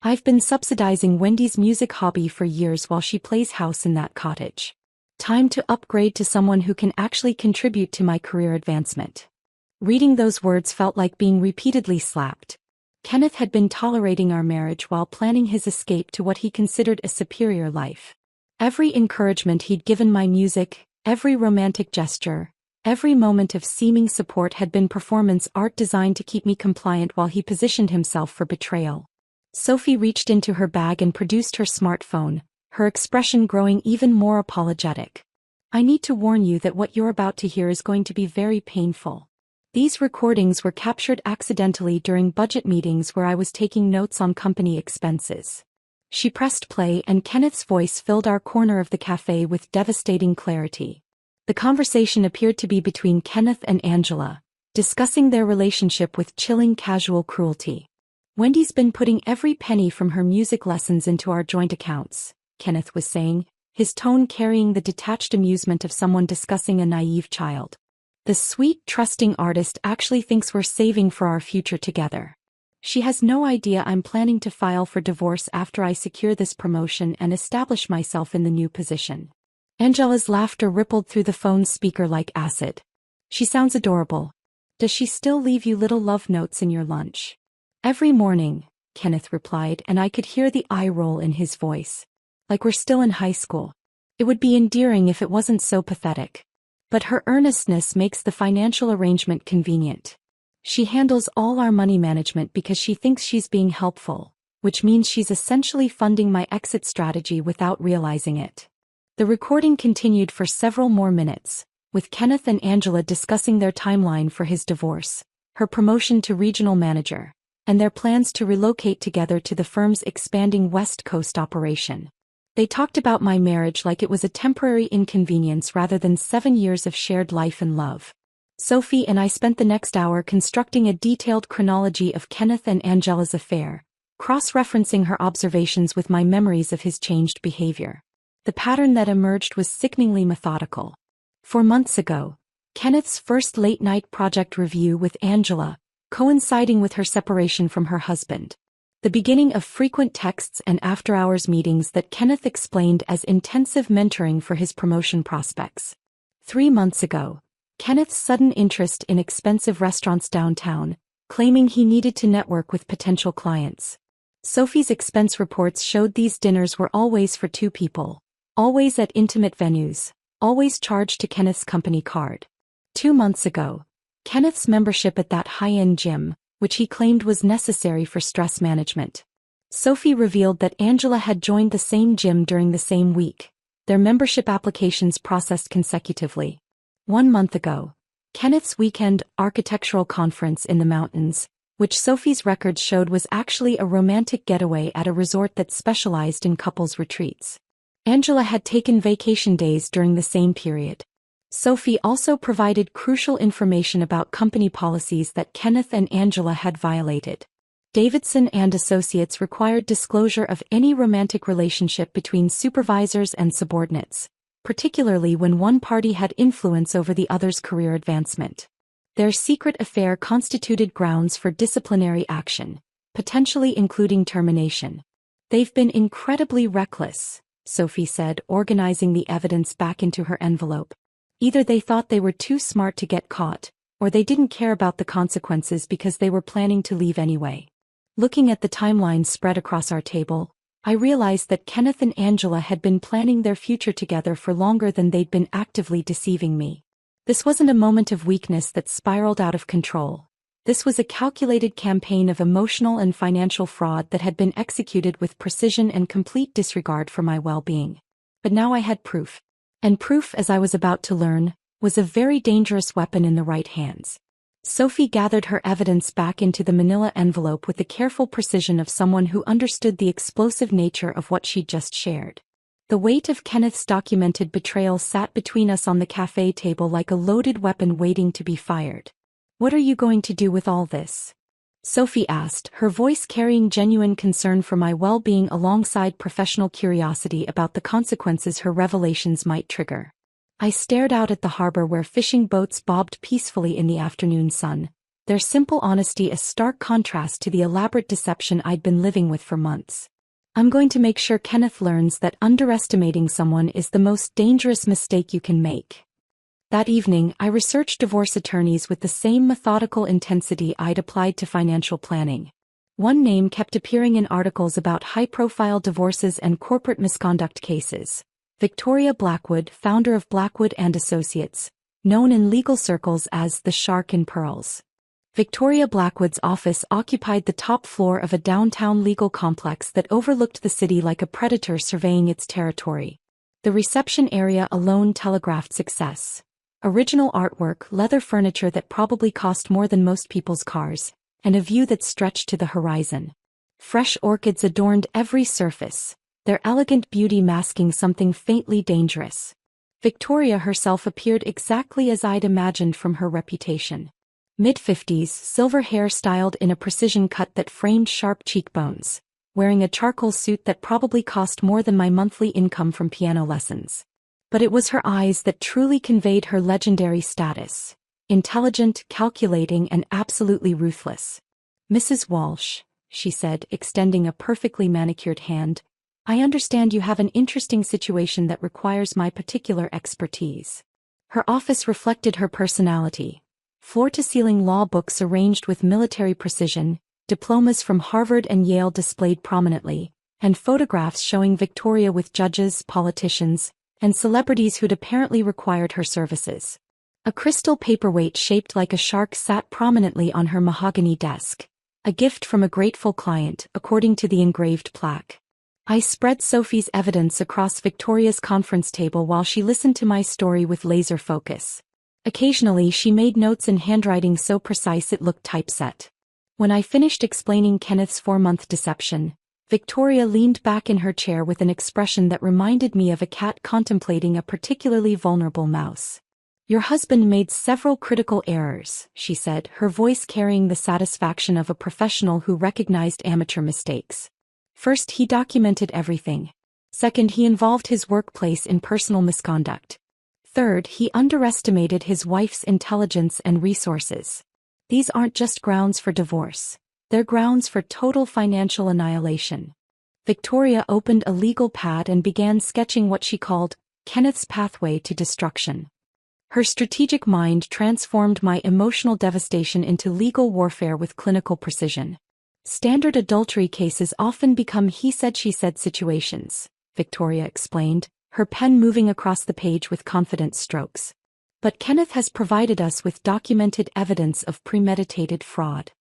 I've been subsidizing Wendy's music hobby for years while she plays house in that cottage. Time to upgrade to someone who can actually contribute to my career advancement." Reading those words felt like being repeatedly slapped. Kenneth had been tolerating our marriage while planning his escape to what he considered a superior life. Every encouragement he'd given my music, every romantic gesture, every moment of seeming support had been performance art designed to keep me compliant while he positioned himself for betrayal. Sophie reached into her bag and produced her smartphone, her expression growing even more apologetic. "I need to warn you that what you're about to hear is going to be very painful. These recordings were captured accidentally during budget meetings where I was taking notes on company expenses." She pressed play and Kenneth's voice filled our corner of the cafe with devastating clarity. The conversation appeared to be between Kenneth and Angela, discussing their relationship with chilling casual cruelty. "Wendy's been putting every penny from her music lessons into our joint accounts," Kenneth was saying. his tone carrying the detached amusement of someone discussing a naive child. The sweet, trusting artist actually thinks we're saving for our future together. She has no idea I'm planning to file for divorce after I secure this promotion and establish myself in the new position. Angela's laughter rippled through the phone's speaker like acid. She sounds adorable. Does she still leave you little love notes in your lunch? Every morning, Kenneth replied, and I could hear the eye roll in his voice. Like we're still in high school. It would be endearing if it wasn't so pathetic. But her earnestness makes the financial arrangement convenient. She handles all our money management because she thinks she's being helpful, which means she's essentially funding my exit strategy without realizing it. The recording continued for several more minutes, with Kenneth and Angela discussing their timeline for his divorce, her promotion to regional manager, and their plans to relocate together to the firm's expanding West Coast operation. They talked about my marriage like it was a temporary inconvenience rather than 7 years of shared life and love. Sophie and I spent the next hour constructing a detailed chronology of Kenneth and Angela's affair, cross-referencing her observations with my memories of his changed behavior. The pattern that emerged was sickeningly methodical. 4 months ago, Kenneth's first late-night project review with Angela, coinciding with her separation from her husband. The beginning of frequent texts and after-hours meetings that Kenneth explained as intensive mentoring for his promotion prospects. 3 months ago, Kenneth's sudden interest in expensive restaurants downtown, claiming he needed to network with potential clients. Sophie's expense reports showed these dinners were always for 2 people, always at intimate venues, always charged to Kenneth's company card. 2 months ago, Kenneth's membership at that high-end gym, which he claimed was necessary for stress management. Sophie revealed that Angela had joined the same gym during the same week, their membership applications processed consecutively. 1 month ago, Kenneth's weekend architectural conference in the mountains, which Sophie's records showed was actually a romantic getaway at a resort that specialized in couples retreats. Angela had taken vacation days during the same period. Sophie also provided crucial information about company policies that Kenneth and Angela had violated. Davidson and Associates required disclosure of any romantic relationship between supervisors and subordinates, particularly when one party had influence over the other's career advancement. Their secret affair constituted grounds for disciplinary action, potentially including termination. They've been incredibly reckless, Sophie said, organizing the evidence back into her envelope. Either they thought they were too smart to get caught, or they didn't care about the consequences because they were planning to leave anyway. Looking at the timeline spread across our table, I realized that Kenneth and Angela had been planning their future together for longer than they'd been actively deceiving me. This wasn't a moment of weakness that spiraled out of control. This was a calculated campaign of emotional and financial fraud that had been executed with precision and complete disregard for my well-being. But now I had proof. And proof, as I was about to learn, was a very dangerous weapon in the right hands. Sophie gathered her evidence back into the manila envelope with the careful precision of someone who understood the explosive nature of what she'd just shared. The weight of Kenneth's documented betrayal sat between us on the cafe table like a loaded weapon waiting to be fired. "What are you going to do with all this?" Sophie asked, her voice carrying genuine concern for my well-being alongside professional curiosity about the consequences her revelations might trigger. I stared out at the harbor where fishing boats bobbed peacefully in the afternoon sun, their simple honesty a stark contrast to the elaborate deception I'd been living with for months. "I'm going to make sure Kenneth learns that underestimating someone is the most dangerous mistake you can make." That evening, I researched divorce attorneys with the same methodical intensity I'd applied to financial planning. One name kept appearing in articles about high-profile divorces and corporate misconduct cases: Victoria Blackwood, founder of Blackwood and Associates, known in legal circles as the Shark in Pearls. Victoria Blackwood's office occupied the top floor of a downtown legal complex that overlooked the city like a predator surveying its territory. The reception area alone telegraphed success. Original artwork, leather furniture that probably cost more than most people's cars, and a view that stretched to the horizon. Fresh orchids adorned every surface, their elegant beauty masking something faintly dangerous. Victoria herself appeared exactly as I'd imagined from her reputation. Mid-50s, silver hair styled in a precision cut that framed sharp cheekbones, wearing a charcoal suit that probably cost more than my monthly income from piano lessons. But it was her eyes that truly conveyed her legendary status. Intelligent, calculating, and absolutely ruthless. "Mrs. Walsh," she said, extending a perfectly manicured hand, "I understand you have an interesting situation that requires my particular expertise." Her office reflected her personality. Floor-to-ceiling law books arranged with military precision, diplomas from Harvard and Yale displayed prominently, and photographs showing Victoria with judges, politicians, and celebrities who'd apparently required her services. A crystal paperweight shaped like a shark sat prominently on her mahogany desk, a gift from a grateful client, according to the engraved plaque. I spread Sophie's evidence across Victoria's conference table while she listened to my story with laser focus. Occasionally she made notes in handwriting so precise it looked typeset. When I finished explaining Kenneth's 4-month deception, Victoria leaned back in her chair with an expression that reminded me of a cat contemplating a particularly vulnerable mouse. "Your husband made several critical errors," she said, her voice carrying the satisfaction of a professional who recognized amateur mistakes. "First, he documented everything. Second, he involved his workplace in personal misconduct. Third, he underestimated his wife's intelligence and resources. These aren't just grounds for divorce. They're grounds for total financial annihilation." Victoria opened a legal pad and began sketching what she called Kenneth's pathway to destruction. Her strategic mind transformed my emotional devastation into legal warfare with clinical precision. "Standard adultery cases often become he-said-she-said situations," Victoria explained, her pen moving across the page with confident strokes. "But Kenneth has provided us with documented evidence of premeditated fraud.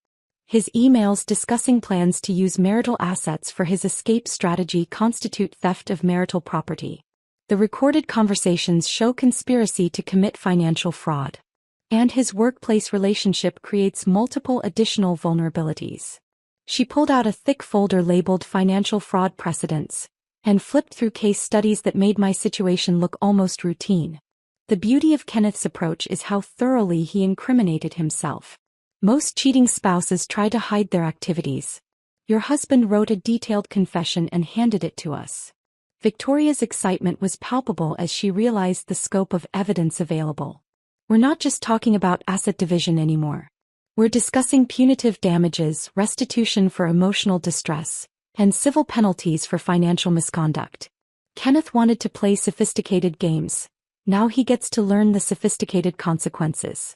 His emails discussing plans to use marital assets for his escape strategy constitute theft of marital property. The recorded conversations show conspiracy to commit financial fraud. And his workplace relationship creates multiple additional vulnerabilities." She pulled out a thick folder labeled Financial Fraud Precedents, and flipped through case studies that made my situation look almost routine. The beauty of Kenneth's approach is how thoroughly he incriminated himself. Most cheating spouses try to hide their activities. "Your husband wrote a detailed confession and handed it to us." Victoria's excitement was palpable as she realized the scope of evidence available. "We're not just talking about asset division anymore. We're discussing punitive damages, restitution for emotional distress, and civil penalties for financial misconduct." Kenneth wanted to play sophisticated games. Now he gets to learn the sophisticated consequences.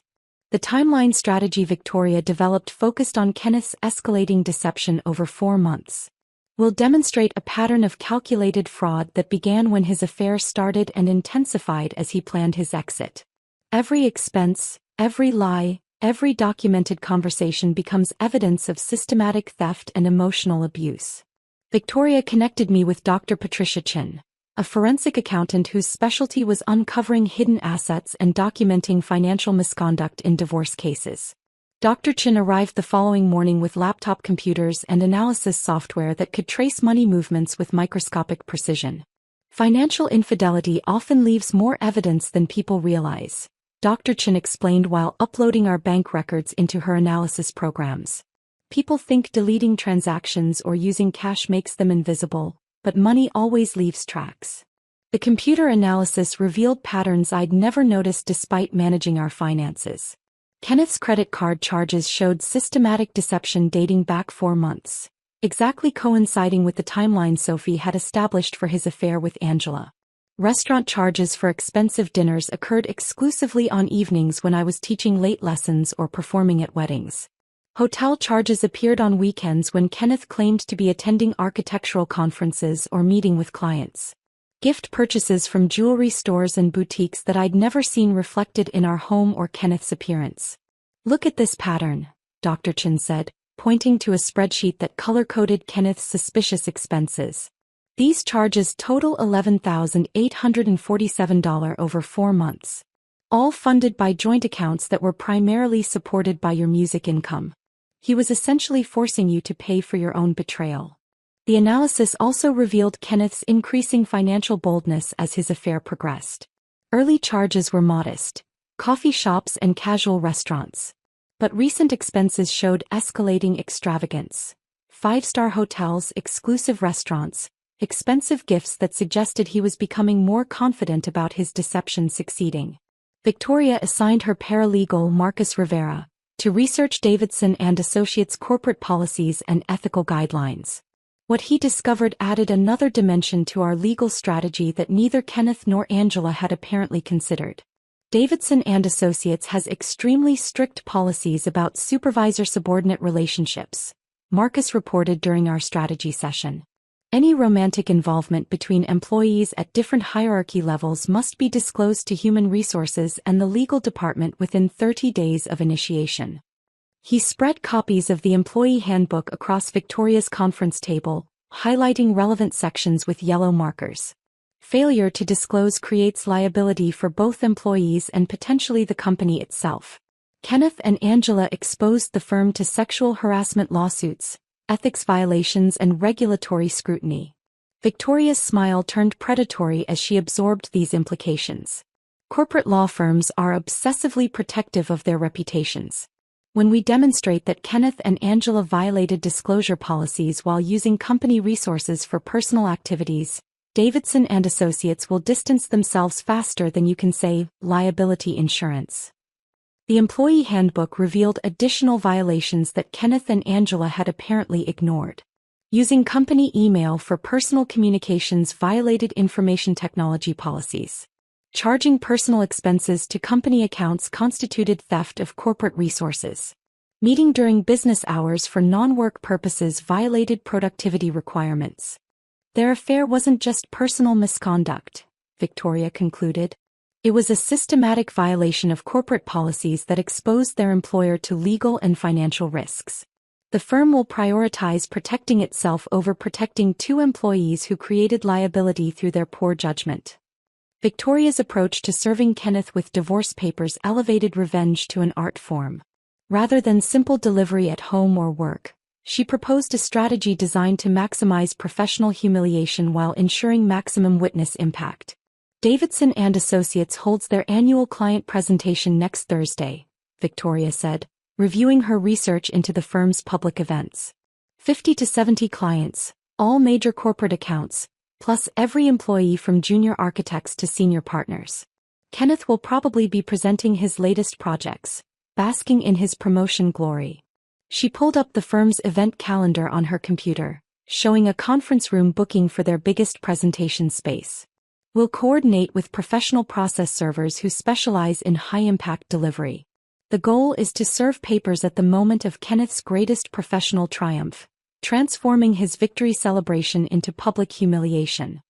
The timeline strategy Victoria developed focused on Kenneth's escalating deception over 4 months. "We'll demonstrate a pattern of calculated fraud that began when his affair started and intensified as he planned his exit. Every expense, every lie, every documented conversation becomes evidence of systematic theft and emotional abuse." Victoria connected me with Dr. Patricia Chin, a forensic accountant whose specialty was uncovering hidden assets and documenting financial misconduct in divorce cases. Dr. Chin arrived the following morning with laptop computers and analysis software that could trace money movements with microscopic precision. "Financial infidelity often leaves more evidence than people realize," Dr. Chin explained while uploading our bank records into her analysis programs. "People think deleting transactions or using cash makes them invisible, but money always leaves tracks." The computer analysis revealed patterns I'd never noticed despite managing our finances. Kenneth's credit card charges showed systematic deception dating back 4 months, exactly coinciding with the timeline Sophie had established for his affair with Angela. Restaurant charges for expensive dinners occurred exclusively on evenings when I was teaching late lessons or performing at weddings. Hotel charges appeared on weekends when Kenneth claimed to be attending architectural conferences or meeting with clients. Gift purchases from jewelry stores and boutiques that I'd never seen reflected in our home or Kenneth's appearance. "Look at this pattern," Dr. Chin said, pointing to a spreadsheet that color-coded Kenneth's suspicious expenses. "These charges total $11,847 over 4 months. All funded by joint accounts that were primarily supported by your music income. He was essentially forcing you to pay for your own betrayal." The analysis also revealed Kenneth's increasing financial boldness as his affair progressed. Early charges were modest, coffee shops and casual restaurants. But recent expenses showed escalating extravagance. five-star hotels, exclusive restaurants, expensive gifts that suggested he was becoming more confident about his deception succeeding. Victoria assigned her paralegal Marcus Rivera to research Davidson and Associates' corporate policies and ethical guidelines. What he discovered added another dimension to our legal strategy that neither Kenneth nor Angela had apparently considered. Davidson and Associates has extremely strict policies about supervisor-subordinate relationships, Marcus reported during our strategy session. Any romantic involvement between employees at different hierarchy levels must be disclosed to Human Resources and the legal department within 30 days of initiation. He spread copies of the employee handbook across Victoria's conference table, highlighting relevant sections with yellow markers. Failure to disclose creates liability for both employees and potentially the company itself. Kenneth and Angela exposed the firm to sexual harassment lawsuits, ethics violations and regulatory scrutiny. Victoria's smile turned predatory as she absorbed these implications. Corporate law firms are obsessively protective of their reputations. When we demonstrate that Kenneth and Angela violated disclosure policies while using company resources for personal activities, Davidson and Associates will distance themselves faster than you can say liability insurance. The employee handbook revealed additional violations that Kenneth and Angela had apparently ignored. Using company email for personal communications violated information technology policies. Charging personal expenses to company accounts constituted theft of corporate resources. Meeting during business hours for non-work purposes violated productivity requirements. Their affair wasn't just personal misconduct, Victoria concluded. It was a systematic violation of corporate policies that exposed their employer to legal and financial risks. The firm will prioritize protecting itself over protecting two employees who created liability through their poor judgment. Victoria's approach to serving Kenneth with divorce papers elevated revenge to an art form. Rather than simple delivery at home or work, she proposed a strategy designed to maximize professional humiliation while ensuring maximum witness impact. Davidson and Associates holds their annual client presentation next Thursday, Victoria said, reviewing her research into the firm's public events. 50 to 70 clients, all major corporate accounts, plus every employee from junior architects to senior partners. Kenneth will probably be presenting his latest projects, basking in his promotion glory. She pulled up the firm's event calendar on her computer, showing a conference room booking for their biggest presentation space. We'll coordinate with professional process servers who specialize in high-impact delivery. The goal is to serve papers at the moment of Kenneth's greatest professional triumph, transforming his victory celebration into public humiliation.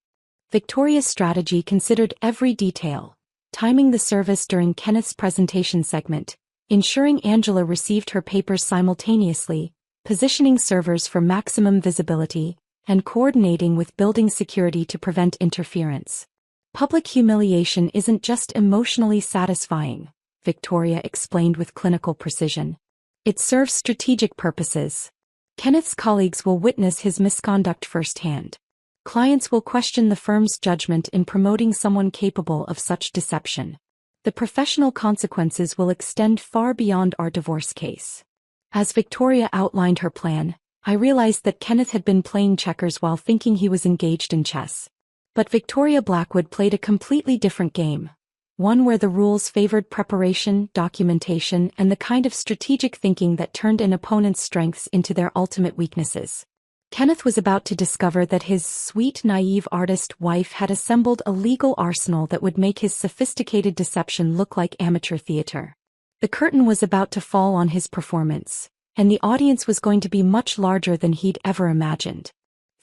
Victoria's strategy considered every detail, timing the service during Kenneth's presentation segment, ensuring Angela received her papers simultaneously, positioning servers for maximum visibility, and coordinating with building security to prevent interference. Public humiliation isn't just emotionally satisfying, Victoria explained with clinical precision. It serves strategic purposes. Kenneth's colleagues will witness his misconduct firsthand. Clients will question the firm's judgment in promoting someone capable of such deception. The professional consequences will extend far beyond our divorce case. As Victoria outlined her plan, I realized that Kenneth had been playing checkers while thinking he was engaged in chess. But Victoria Blackwood played a completely different game. One where the rules favored preparation, documentation, and the kind of strategic thinking that turned an opponent's strengths into their ultimate weaknesses. Kenneth was about to discover that his sweet, naive artist wife had assembled a legal arsenal that would make his sophisticated deception look like amateur theater. The curtain was about to fall on his performance, and the audience was going to be much larger than he'd ever imagined.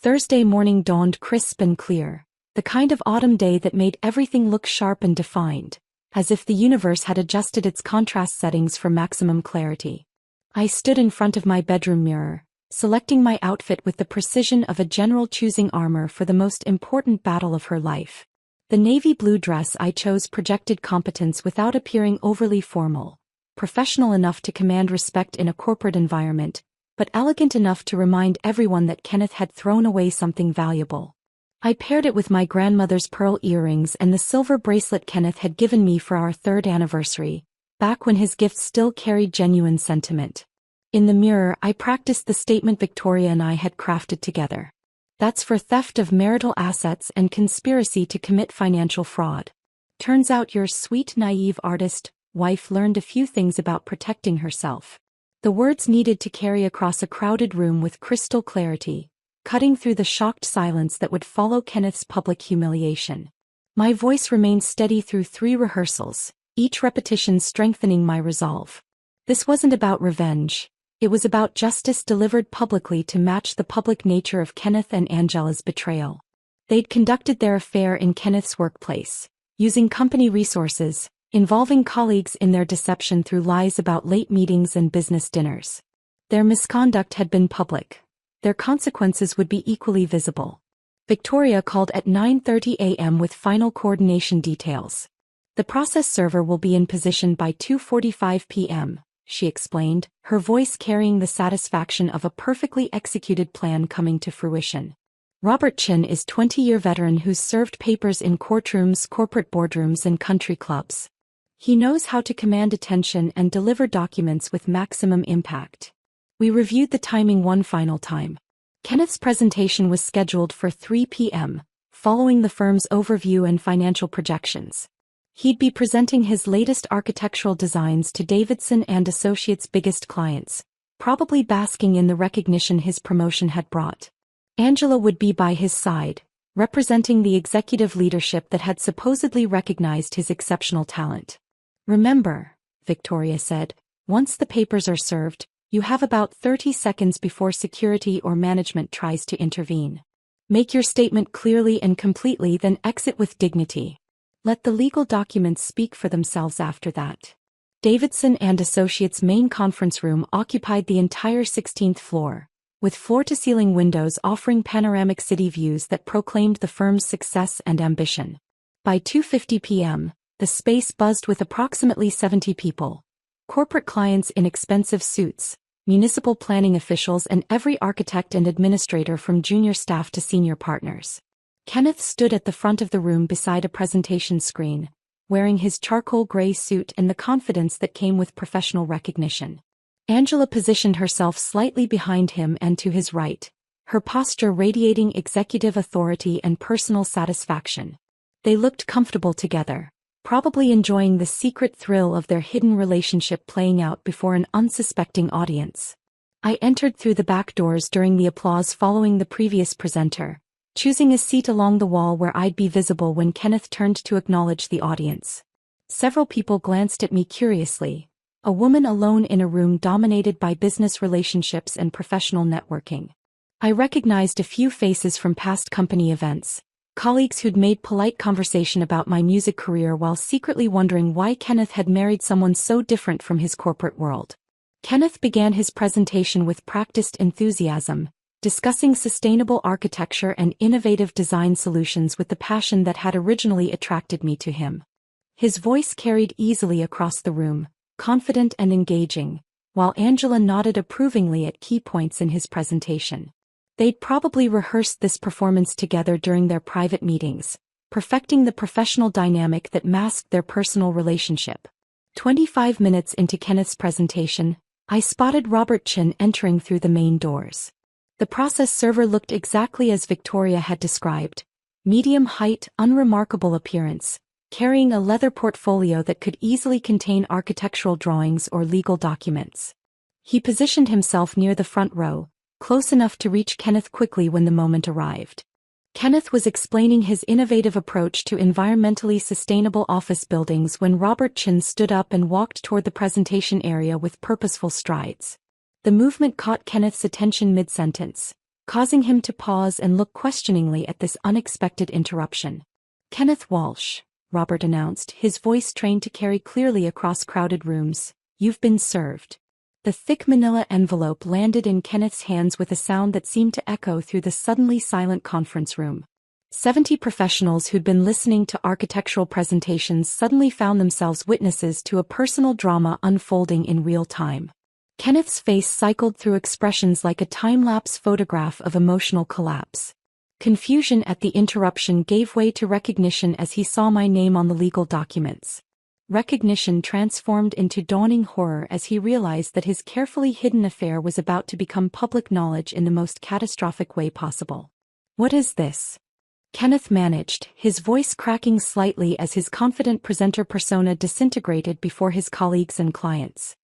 Thursday morning dawned crisp and clear, the kind of autumn day that made everything look sharp and defined, as if the universe had adjusted its contrast settings for maximum clarity. I stood in front of my bedroom mirror, selecting my outfit with the precision of a general choosing armor for the most important battle of her life. The navy blue dress I chose projected competence without appearing overly formal, professional enough to command respect in a corporate environment, but elegant enough to remind everyone that Kenneth had thrown away something valuable. I paired it with my grandmother's pearl earrings and the silver bracelet Kenneth had given me for our 3rd anniversary, back when his gifts still carried genuine sentiment. In the mirror, I practiced the statement Victoria and I had crafted together. That's for theft of marital assets and conspiracy to commit financial fraud. Turns out your sweet, naive artist wife learned a few things about protecting herself. The words needed to carry across a crowded room with crystal clarity, cutting through the shocked silence that would follow Kenneth's public humiliation. My voice remained steady through 3 rehearsals, each repetition strengthening my resolve. This wasn't about revenge. It was about justice delivered publicly to match the public nature of Kenneth and Angela's betrayal. They'd conducted their affair in Kenneth's workplace, using company resources, involving colleagues in their deception through lies about late meetings and business dinners. Their misconduct had been public. Their consequences would be equally visible. Victoria called at 9:30 a.m. with final coordination details. The process server will be in position by 2:45 p.m., she explained, her voice carrying the satisfaction of a perfectly executed plan coming to fruition. Robert Chin is a 20-year veteran who's served papers in courtrooms, corporate boardrooms and country clubs. He knows how to command attention and deliver documents with maximum impact. We reviewed the timing one final time. Kenneth's presentation was scheduled for 3 p.m., following the firm's overview and financial projections. He'd be presenting his latest architectural designs to Davidson and Associates' biggest clients, probably basking in the recognition his promotion had brought. Angela would be by his side, representing the executive leadership that had supposedly recognized his exceptional talent. "Remember," Victoria said, "once the papers are served, you have about 30 seconds before security or management tries to intervene. Make your statement clearly and completely, then exit with dignity. Let the legal documents speak for themselves after that." Davidson and Associates' main conference room occupied the entire 16th floor, with floor-to-ceiling windows offering panoramic city views that proclaimed the firm's success and ambition. By 2:50 p.m., the space buzzed with approximately 70 people. Corporate clients in expensive suits, municipal planning officials and every architect and administrator from junior staff to senior partners. Kenneth stood at the front of the room beside a presentation screen, wearing his charcoal gray suit and the confidence that came with professional recognition. Angela positioned herself slightly behind him and to his right, her posture radiating executive authority and personal satisfaction. They looked comfortable together, probably enjoying the secret thrill of their hidden relationship playing out before an unsuspecting audience. I entered through the back doors during the applause following the previous presenter, choosing a seat along the wall where I'd be visible when Kenneth turned to acknowledge the audience. Several people glanced at me curiously, a woman alone in a room dominated by business relationships and professional networking. I recognized a few faces from past company events, colleagues who'd made polite conversation about my music career while secretly wondering why Kenneth had married someone so different from his corporate world. Kenneth began his presentation with practiced enthusiasm, discussing sustainable architecture and innovative design solutions with the passion that had originally attracted me to him. His voice carried easily across the room, confident and engaging, while Angela nodded approvingly at key points in his presentation. They'd probably rehearsed this performance together during their private meetings, perfecting the professional dynamic that masked their personal relationship. 25 minutes into Kenneth's presentation, I spotted Robert Chin entering through the main doors. The process server looked exactly as Victoria had described, medium height, unremarkable appearance, carrying a leather portfolio that could easily contain architectural drawings or legal documents. He positioned himself near the front row, close enough to reach Kenneth quickly when the moment arrived. Kenneth was explaining his innovative approach to environmentally sustainable office buildings when Robert Chin stood up and walked toward the presentation area with purposeful strides. The movement caught Kenneth's attention mid-sentence, causing him to pause and look questioningly at this unexpected interruption. "Kenneth Walsh," Robert announced, his voice trained to carry clearly across crowded rooms, "you've been served." The thick manila envelope landed in Kenneth's hands with a sound that seemed to echo through the suddenly silent conference room. 70 professionals who'd been listening to architectural presentations suddenly found themselves witnesses to a personal drama unfolding in real time. Kenneth's face cycled through expressions like a time-lapse photograph of emotional collapse. Confusion at the interruption gave way to recognition as he saw my name on the legal documents. Recognition transformed into dawning horror as he realized that his carefully hidden affair was about to become public knowledge in the most catastrophic way possible. "What is this?" Kenneth managed, his voice cracking slightly as his confident presenter persona disintegrated before his colleagues and clients.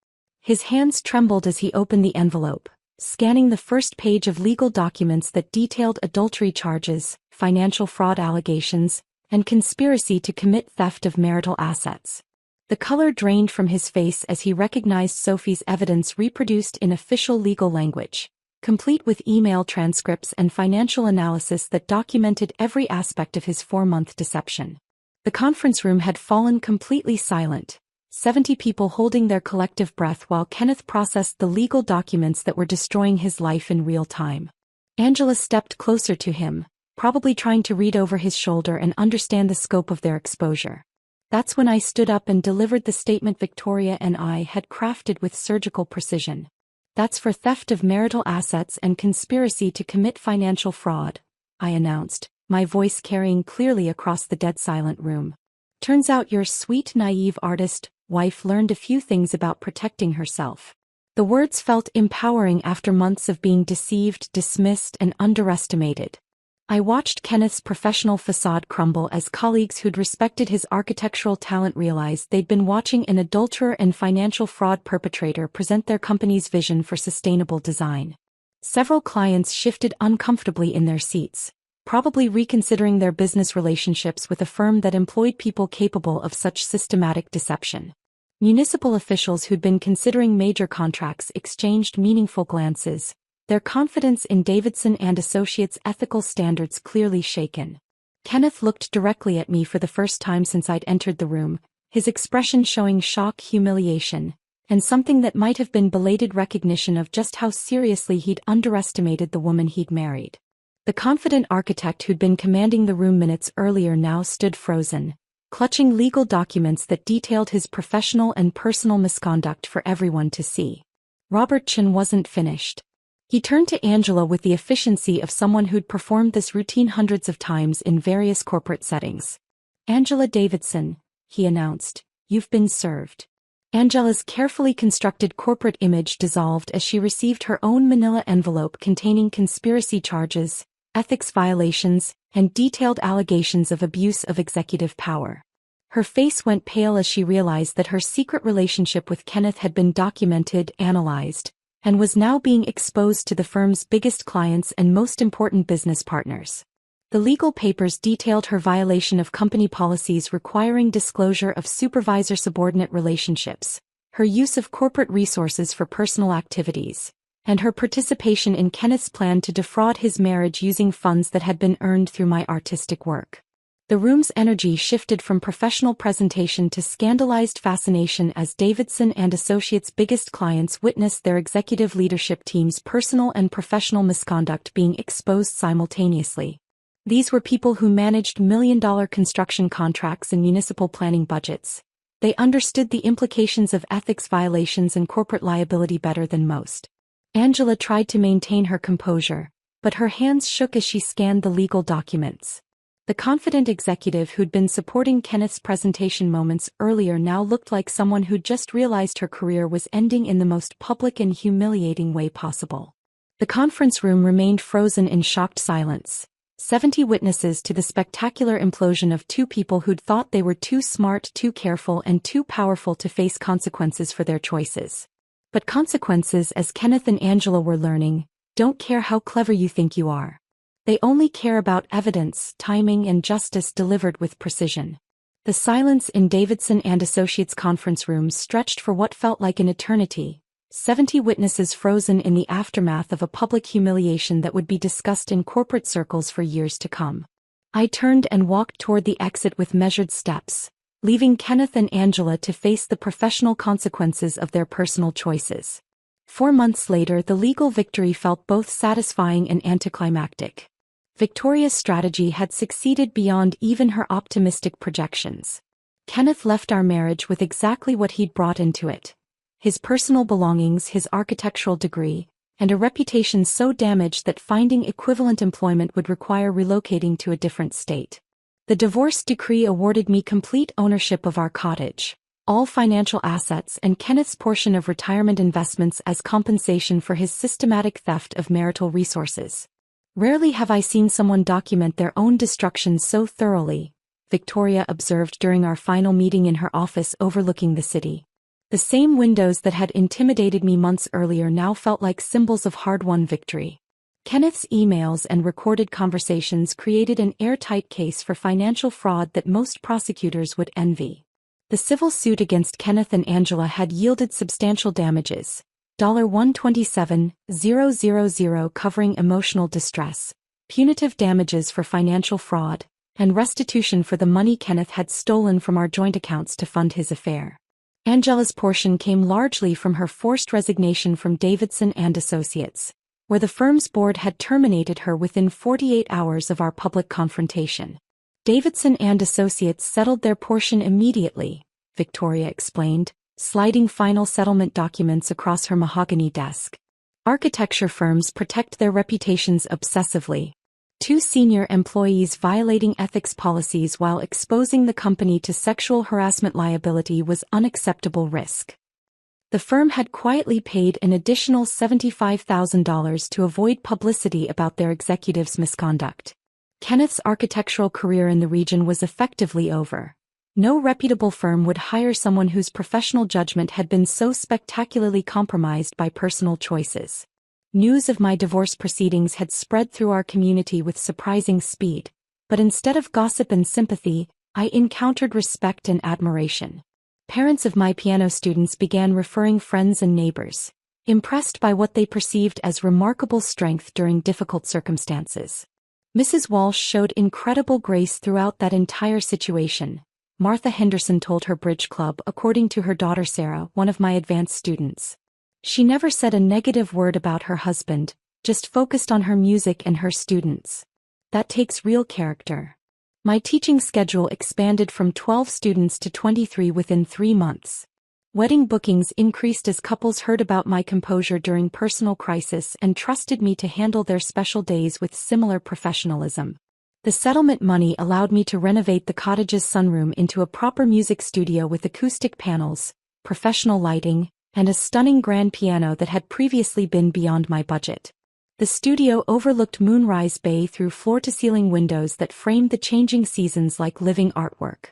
His hands trembled as he opened the envelope, scanning the first page of legal documents that detailed adultery charges, financial fraud allegations, and conspiracy to commit theft of marital assets. The color drained from his face as he recognized Sophie's evidence reproduced in official legal language, complete with email transcripts and financial analysis that documented every aspect of his 4-month deception. The conference room had fallen completely silent, 70 people holding their collective breath while Kenneth processed the legal documents that were destroying his life in real time. Angela stepped closer to him, probably trying to read over his shoulder and understand the scope of their exposure. That's when I stood up and delivered the statement Victoria and I had crafted with surgical precision. "That's for theft of marital assets and conspiracy to commit financial fraud," I announced, my voice carrying clearly across the dead-silent room. "Turns out your sweet, naive artist wife learned a few things about protecting herself." The words felt empowering after months of being deceived, dismissed, and underestimated. I watched Kenneth's professional facade crumble as colleagues who'd respected his architectural talent realized they'd been watching an adulterer and financial fraud perpetrator present their company's vision for sustainable design. Several clients shifted uncomfortably in their seats, probably reconsidering their business relationships with a firm that employed people capable of such systematic deception. Municipal officials who'd been considering major contracts exchanged meaningful glances, their confidence in Davidson and Associates' ethical standards clearly shaken. Kenneth looked directly at me for the first time since I'd entered the room, his expression showing shock, humiliation, and something that might have been belated recognition of just how seriously he'd underestimated the woman he'd married. The confident architect who'd been commanding the room minutes earlier now stood frozen, clutching legal documents that detailed his professional and personal misconduct for everyone to see. Robert Chin wasn't finished. He turned to Angela with the efficiency of someone who'd performed this routine hundreds of times in various corporate settings. "Angela Davidson," he announced, "you've been served." Angela's carefully constructed corporate image dissolved as she received her own manila envelope containing conspiracy charges, ethics violations, and detailed allegations of abuse of executive power. Her face went pale as she realized that her secret relationship with Kenneth had been documented, analyzed, and was now being exposed to the firm's biggest clients and most important business partners. The legal papers detailed her violation of company policies requiring disclosure of supervisor-subordinate relationships, her use of corporate resources for personal activities, and her participation in Kenneth's plan to defraud his marriage using funds that had been earned through my artistic work. The room's energy shifted from professional presentation to scandalized fascination as Davidson and Associates' biggest clients witnessed their executive leadership team's personal and professional misconduct being exposed simultaneously. These were people who managed million-dollar construction contracts and municipal planning budgets. They understood the implications of ethics violations and corporate liability better than most. Angela tried to maintain her composure, but her hands shook as she scanned the legal documents. The confident executive who'd been supporting Kenneth's presentation moments earlier now looked like someone who'd just realized her career was ending in the most public and humiliating way possible. The conference room remained frozen in shocked silence, 70 witnesses to the spectacular implosion of two people who'd thought they were too smart, too careful, and too powerful to face consequences for their choices. But consequences, as Kenneth and Angela were learning, don't care how clever you think you are. They only care about evidence, timing, and justice delivered with precision. The silence in Davidson and Associates conference rooms stretched for what felt like an eternity, 70 witnesses frozen in the aftermath of a public humiliation that would be discussed in corporate circles for years to come. I turned and walked toward the exit with measured steps, leaving Kenneth and Angela to face the professional consequences of their personal choices. 4 months later, the legal victory felt both satisfying and anticlimactic. Victoria's strategy had succeeded beyond even her optimistic projections. Kenneth left our marriage with exactly what he'd brought into it: his personal belongings, his architectural degree, and a reputation so damaged that finding equivalent employment would require relocating to a different state. The divorce decree awarded me complete ownership of our cottage, all financial assets and Kenneth's portion of retirement investments as compensation for his systematic theft of marital resources. Rarely have I seen someone document their own destruction so thoroughly, Victoria observed during our final meeting in her office overlooking the city. The same windows that had intimidated me months earlier now felt like symbols of hard-won victory. Kenneth's emails and recorded conversations created an airtight case for financial fraud that most prosecutors would envy. The civil suit against Kenneth and Angela had yielded substantial damages. $127,000 covering emotional distress, punitive damages for financial fraud, and restitution for the money Kenneth had stolen from our joint accounts to fund his affair. Angela's portion came largely from her forced resignation from Davidson and Associates, where the firm's board had terminated her within 48 hours of our public confrontation. Davidson and Associates settled their portion immediately, Victoria explained, sliding final settlement documents across her mahogany desk. Architecture firms protect their reputations obsessively. 2 senior employees violating ethics policies while exposing the company to sexual harassment liability was unacceptable risk. The firm had quietly paid an additional $75,000 to avoid publicity about their executives' misconduct. Kenneth's architectural career in the region was effectively over. No reputable firm would hire someone whose professional judgment had been so spectacularly compromised by personal choices. News of my divorce proceedings had spread through our community with surprising speed, but instead of gossip and sympathy, I encountered respect and admiration. Parents of my piano students began referring friends and neighbors, impressed by what they perceived as remarkable strength during difficult circumstances. Mrs. Walsh showed incredible grace throughout that entire situation, Martha Henderson told her bridge club according to her daughter Sarah, one of my advanced students. She never said a negative word about her husband, just focused on her music and her students. That takes real character. My teaching schedule expanded from 12 students to 23 within 3 months. Wedding bookings increased as couples heard about my composure during personal crisis and trusted me to handle their special days with similar professionalism. The settlement money allowed me to renovate the cottage's sunroom into a proper music studio with acoustic panels, professional lighting, and a stunning grand piano that had previously been beyond my budget. The studio overlooked Moonrise Bay through floor-to-ceiling windows that framed the changing seasons like living artwork.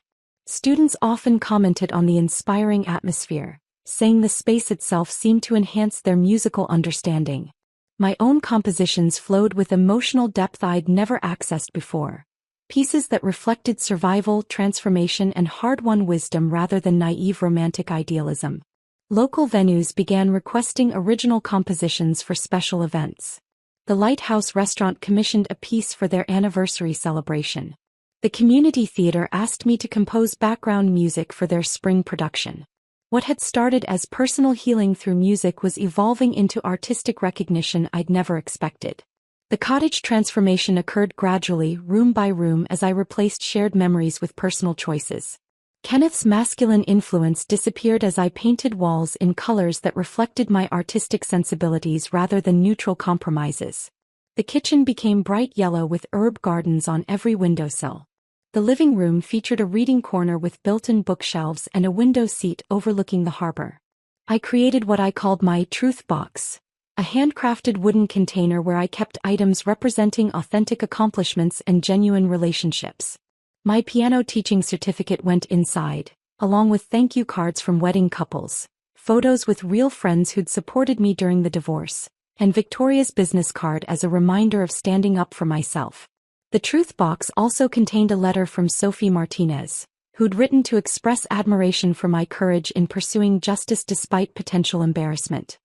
Students often commented on the inspiring atmosphere, saying the space itself seemed to enhance their musical understanding. My own compositions flowed with emotional depth I'd never accessed before. Pieces that reflected survival, transformation, and hard-won wisdom rather than naive romantic idealism. Local venues began requesting original compositions for special events. The Lighthouse Restaurant commissioned a piece for their anniversary celebration. The community theater asked me to compose background music for their spring production. What had started as personal healing through music was evolving into artistic recognition I'd never expected. The cottage transformation occurred gradually, room by room, as I replaced shared memories with personal choices. Kenneth's masculine influence disappeared as I painted walls in colors that reflected my artistic sensibilities rather than neutral compromises. The kitchen became bright yellow with herb gardens on every windowsill. The living room featured a reading corner with built-in bookshelves and a window seat overlooking the harbor. I created what I called my truth box, a handcrafted wooden container where I kept items representing authentic accomplishments and genuine relationships. My piano teaching certificate went inside, along with thank you cards from wedding couples, photos with real friends who'd supported me during the divorce, and Victoria's business card as a reminder of standing up for myself. The truth box also contained a letter from Sophie Martinez, who'd written to express admiration for my courage in pursuing justice despite potential embarrassment.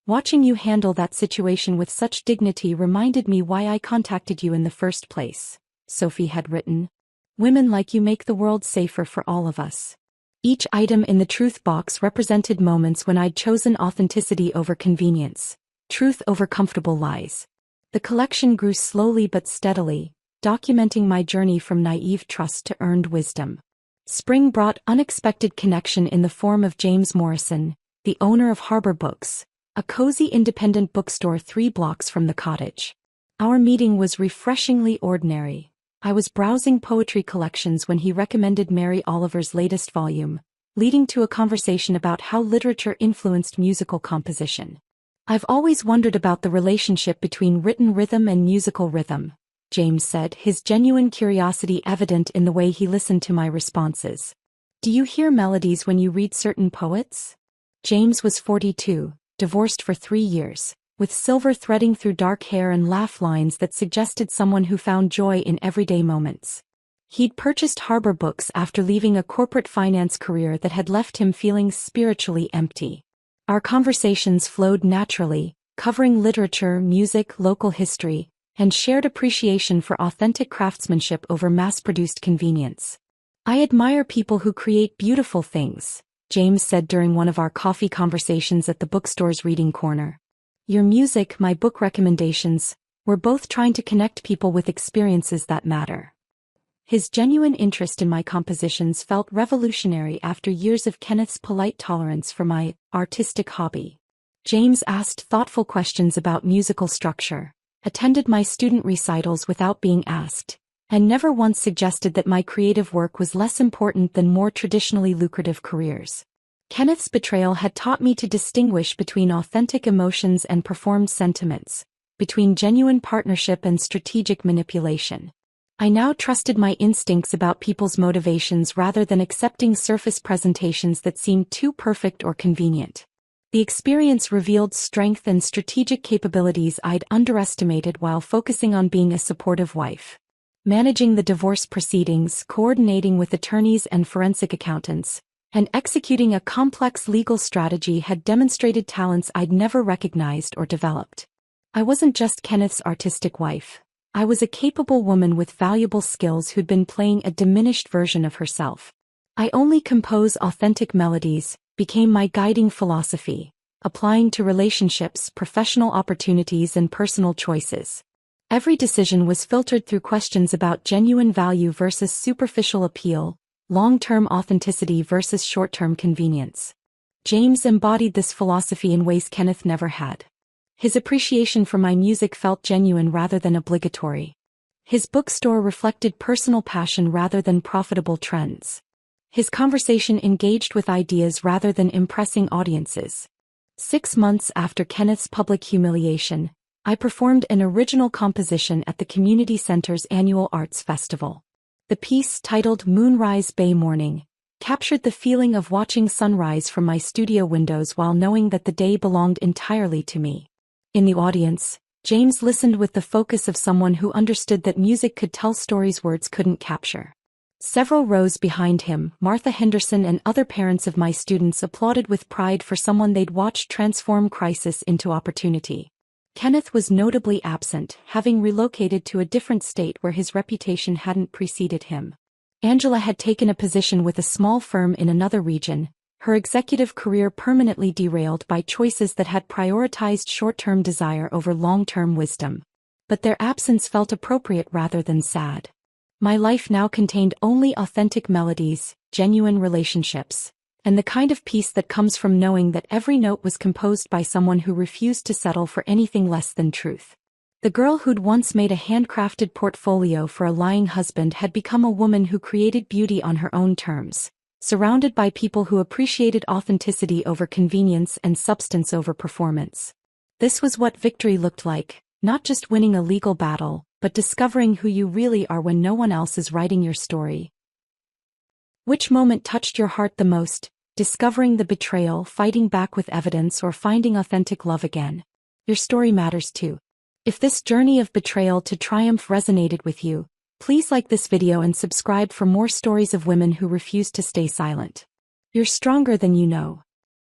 Watching you handle that situation with such dignity reminded me why I contacted you in the first place, Sophie had written. Women like you make the world safer for all of us. Each item in the truth box represented moments when I'd chosen authenticity over convenience, truth over comfortable lies. The collection grew slowly but steadily, documenting my journey from naive trust to earned wisdom. Spring brought unexpected connection in the form of James Morrison, the owner of Harbor Books, a cozy independent bookstore 3 blocks from the cottage. Our meeting was refreshingly ordinary. I was browsing poetry collections when he recommended Mary Oliver's latest volume, leading to a conversation about how literature influenced musical composition. I've always wondered about the relationship between written rhythm and musical rhythm, James said, his genuine curiosity evident in the way he listened to my responses. Do you hear melodies when you read certain poets? James was 42, divorced for 3 years, with silver threading through dark hair and laugh lines that suggested someone who found joy in everyday moments. He'd purchased Harbor books after leaving a corporate finance career that had left him feeling spiritually empty. Our conversations flowed naturally, covering literature, music, local history, and shared appreciation for authentic craftsmanship over mass-produced convenience. I admire people who create beautiful things, James said during one of our coffee conversations at the bookstore's reading corner. Your music, my book recommendations, we're both trying to connect people with experiences that matter. His genuine interest in my compositions felt revolutionary after years of Kenneth's polite tolerance for my artistic hobby. James asked thoughtful questions about musical structure, attended my student recitals without being asked, and never once suggested that my creative work was less important than more traditionally lucrative careers. Kenneth's betrayal had taught me to distinguish between authentic emotions and performed sentiments, between genuine partnership and strategic manipulation. I now trusted my instincts about people's motivations rather than accepting surface presentations that seemed too perfect or convenient. The experience revealed strength and strategic capabilities I'd underestimated while focusing on being a supportive wife. Managing the divorce proceedings, coordinating with attorneys and forensic accountants, and executing a complex legal strategy had demonstrated talents I'd never recognized or developed. I wasn't just Kenneth's artistic wife. I was a capable woman with valuable skills who'd been playing a diminished version of herself. I only compose authentic melodies, became my guiding philosophy, applying to relationships, professional opportunities, and personal choices. Every decision was filtered through questions about genuine value versus superficial appeal, long-term authenticity versus short-term convenience. James embodied this philosophy in ways Kenneth never had. His appreciation for my music felt genuine rather than obligatory. His bookstore reflected personal passion rather than profitable trends. His conversation engaged with ideas rather than impressing audiences. 6 months after Kenneth's public humiliation, I performed an original composition at the community center's annual arts festival. The piece, titled Moonrise Bay Morning, captured the feeling of watching sunrise from my studio windows while knowing that the day belonged entirely to me. In the audience, James listened with the focus of someone who understood that music could tell stories words couldn't capture. Several rows behind him, Martha Henderson and other parents of my students applauded with pride for someone they'd watched transform crisis into opportunity. Kenneth was notably absent, having relocated to a different state where his reputation hadn't preceded him. Angela had taken a position with a small firm in another region, her executive career permanently derailed by choices that had prioritized short-term desire over long-term wisdom. But their absence felt appropriate rather than sad. My life now contained only authentic melodies, genuine relationships, and the kind of peace that comes from knowing that every note was composed by someone who refused to settle for anything less than truth. The girl who'd once made a handcrafted portfolio for a lying husband had become a woman who created beauty on her own terms, surrounded by people who appreciated authenticity over convenience and substance over performance. This was what victory looked like, not just winning a legal battle, but discovering who you really are when no one else is writing your story. Which moment touched your heart the most, discovering the betrayal, fighting back with evidence, or finding authentic love again? Your story matters too. If this journey of betrayal to triumph resonated with you, please like this video and subscribe for more stories of women who refuse to stay silent. You're stronger than you know.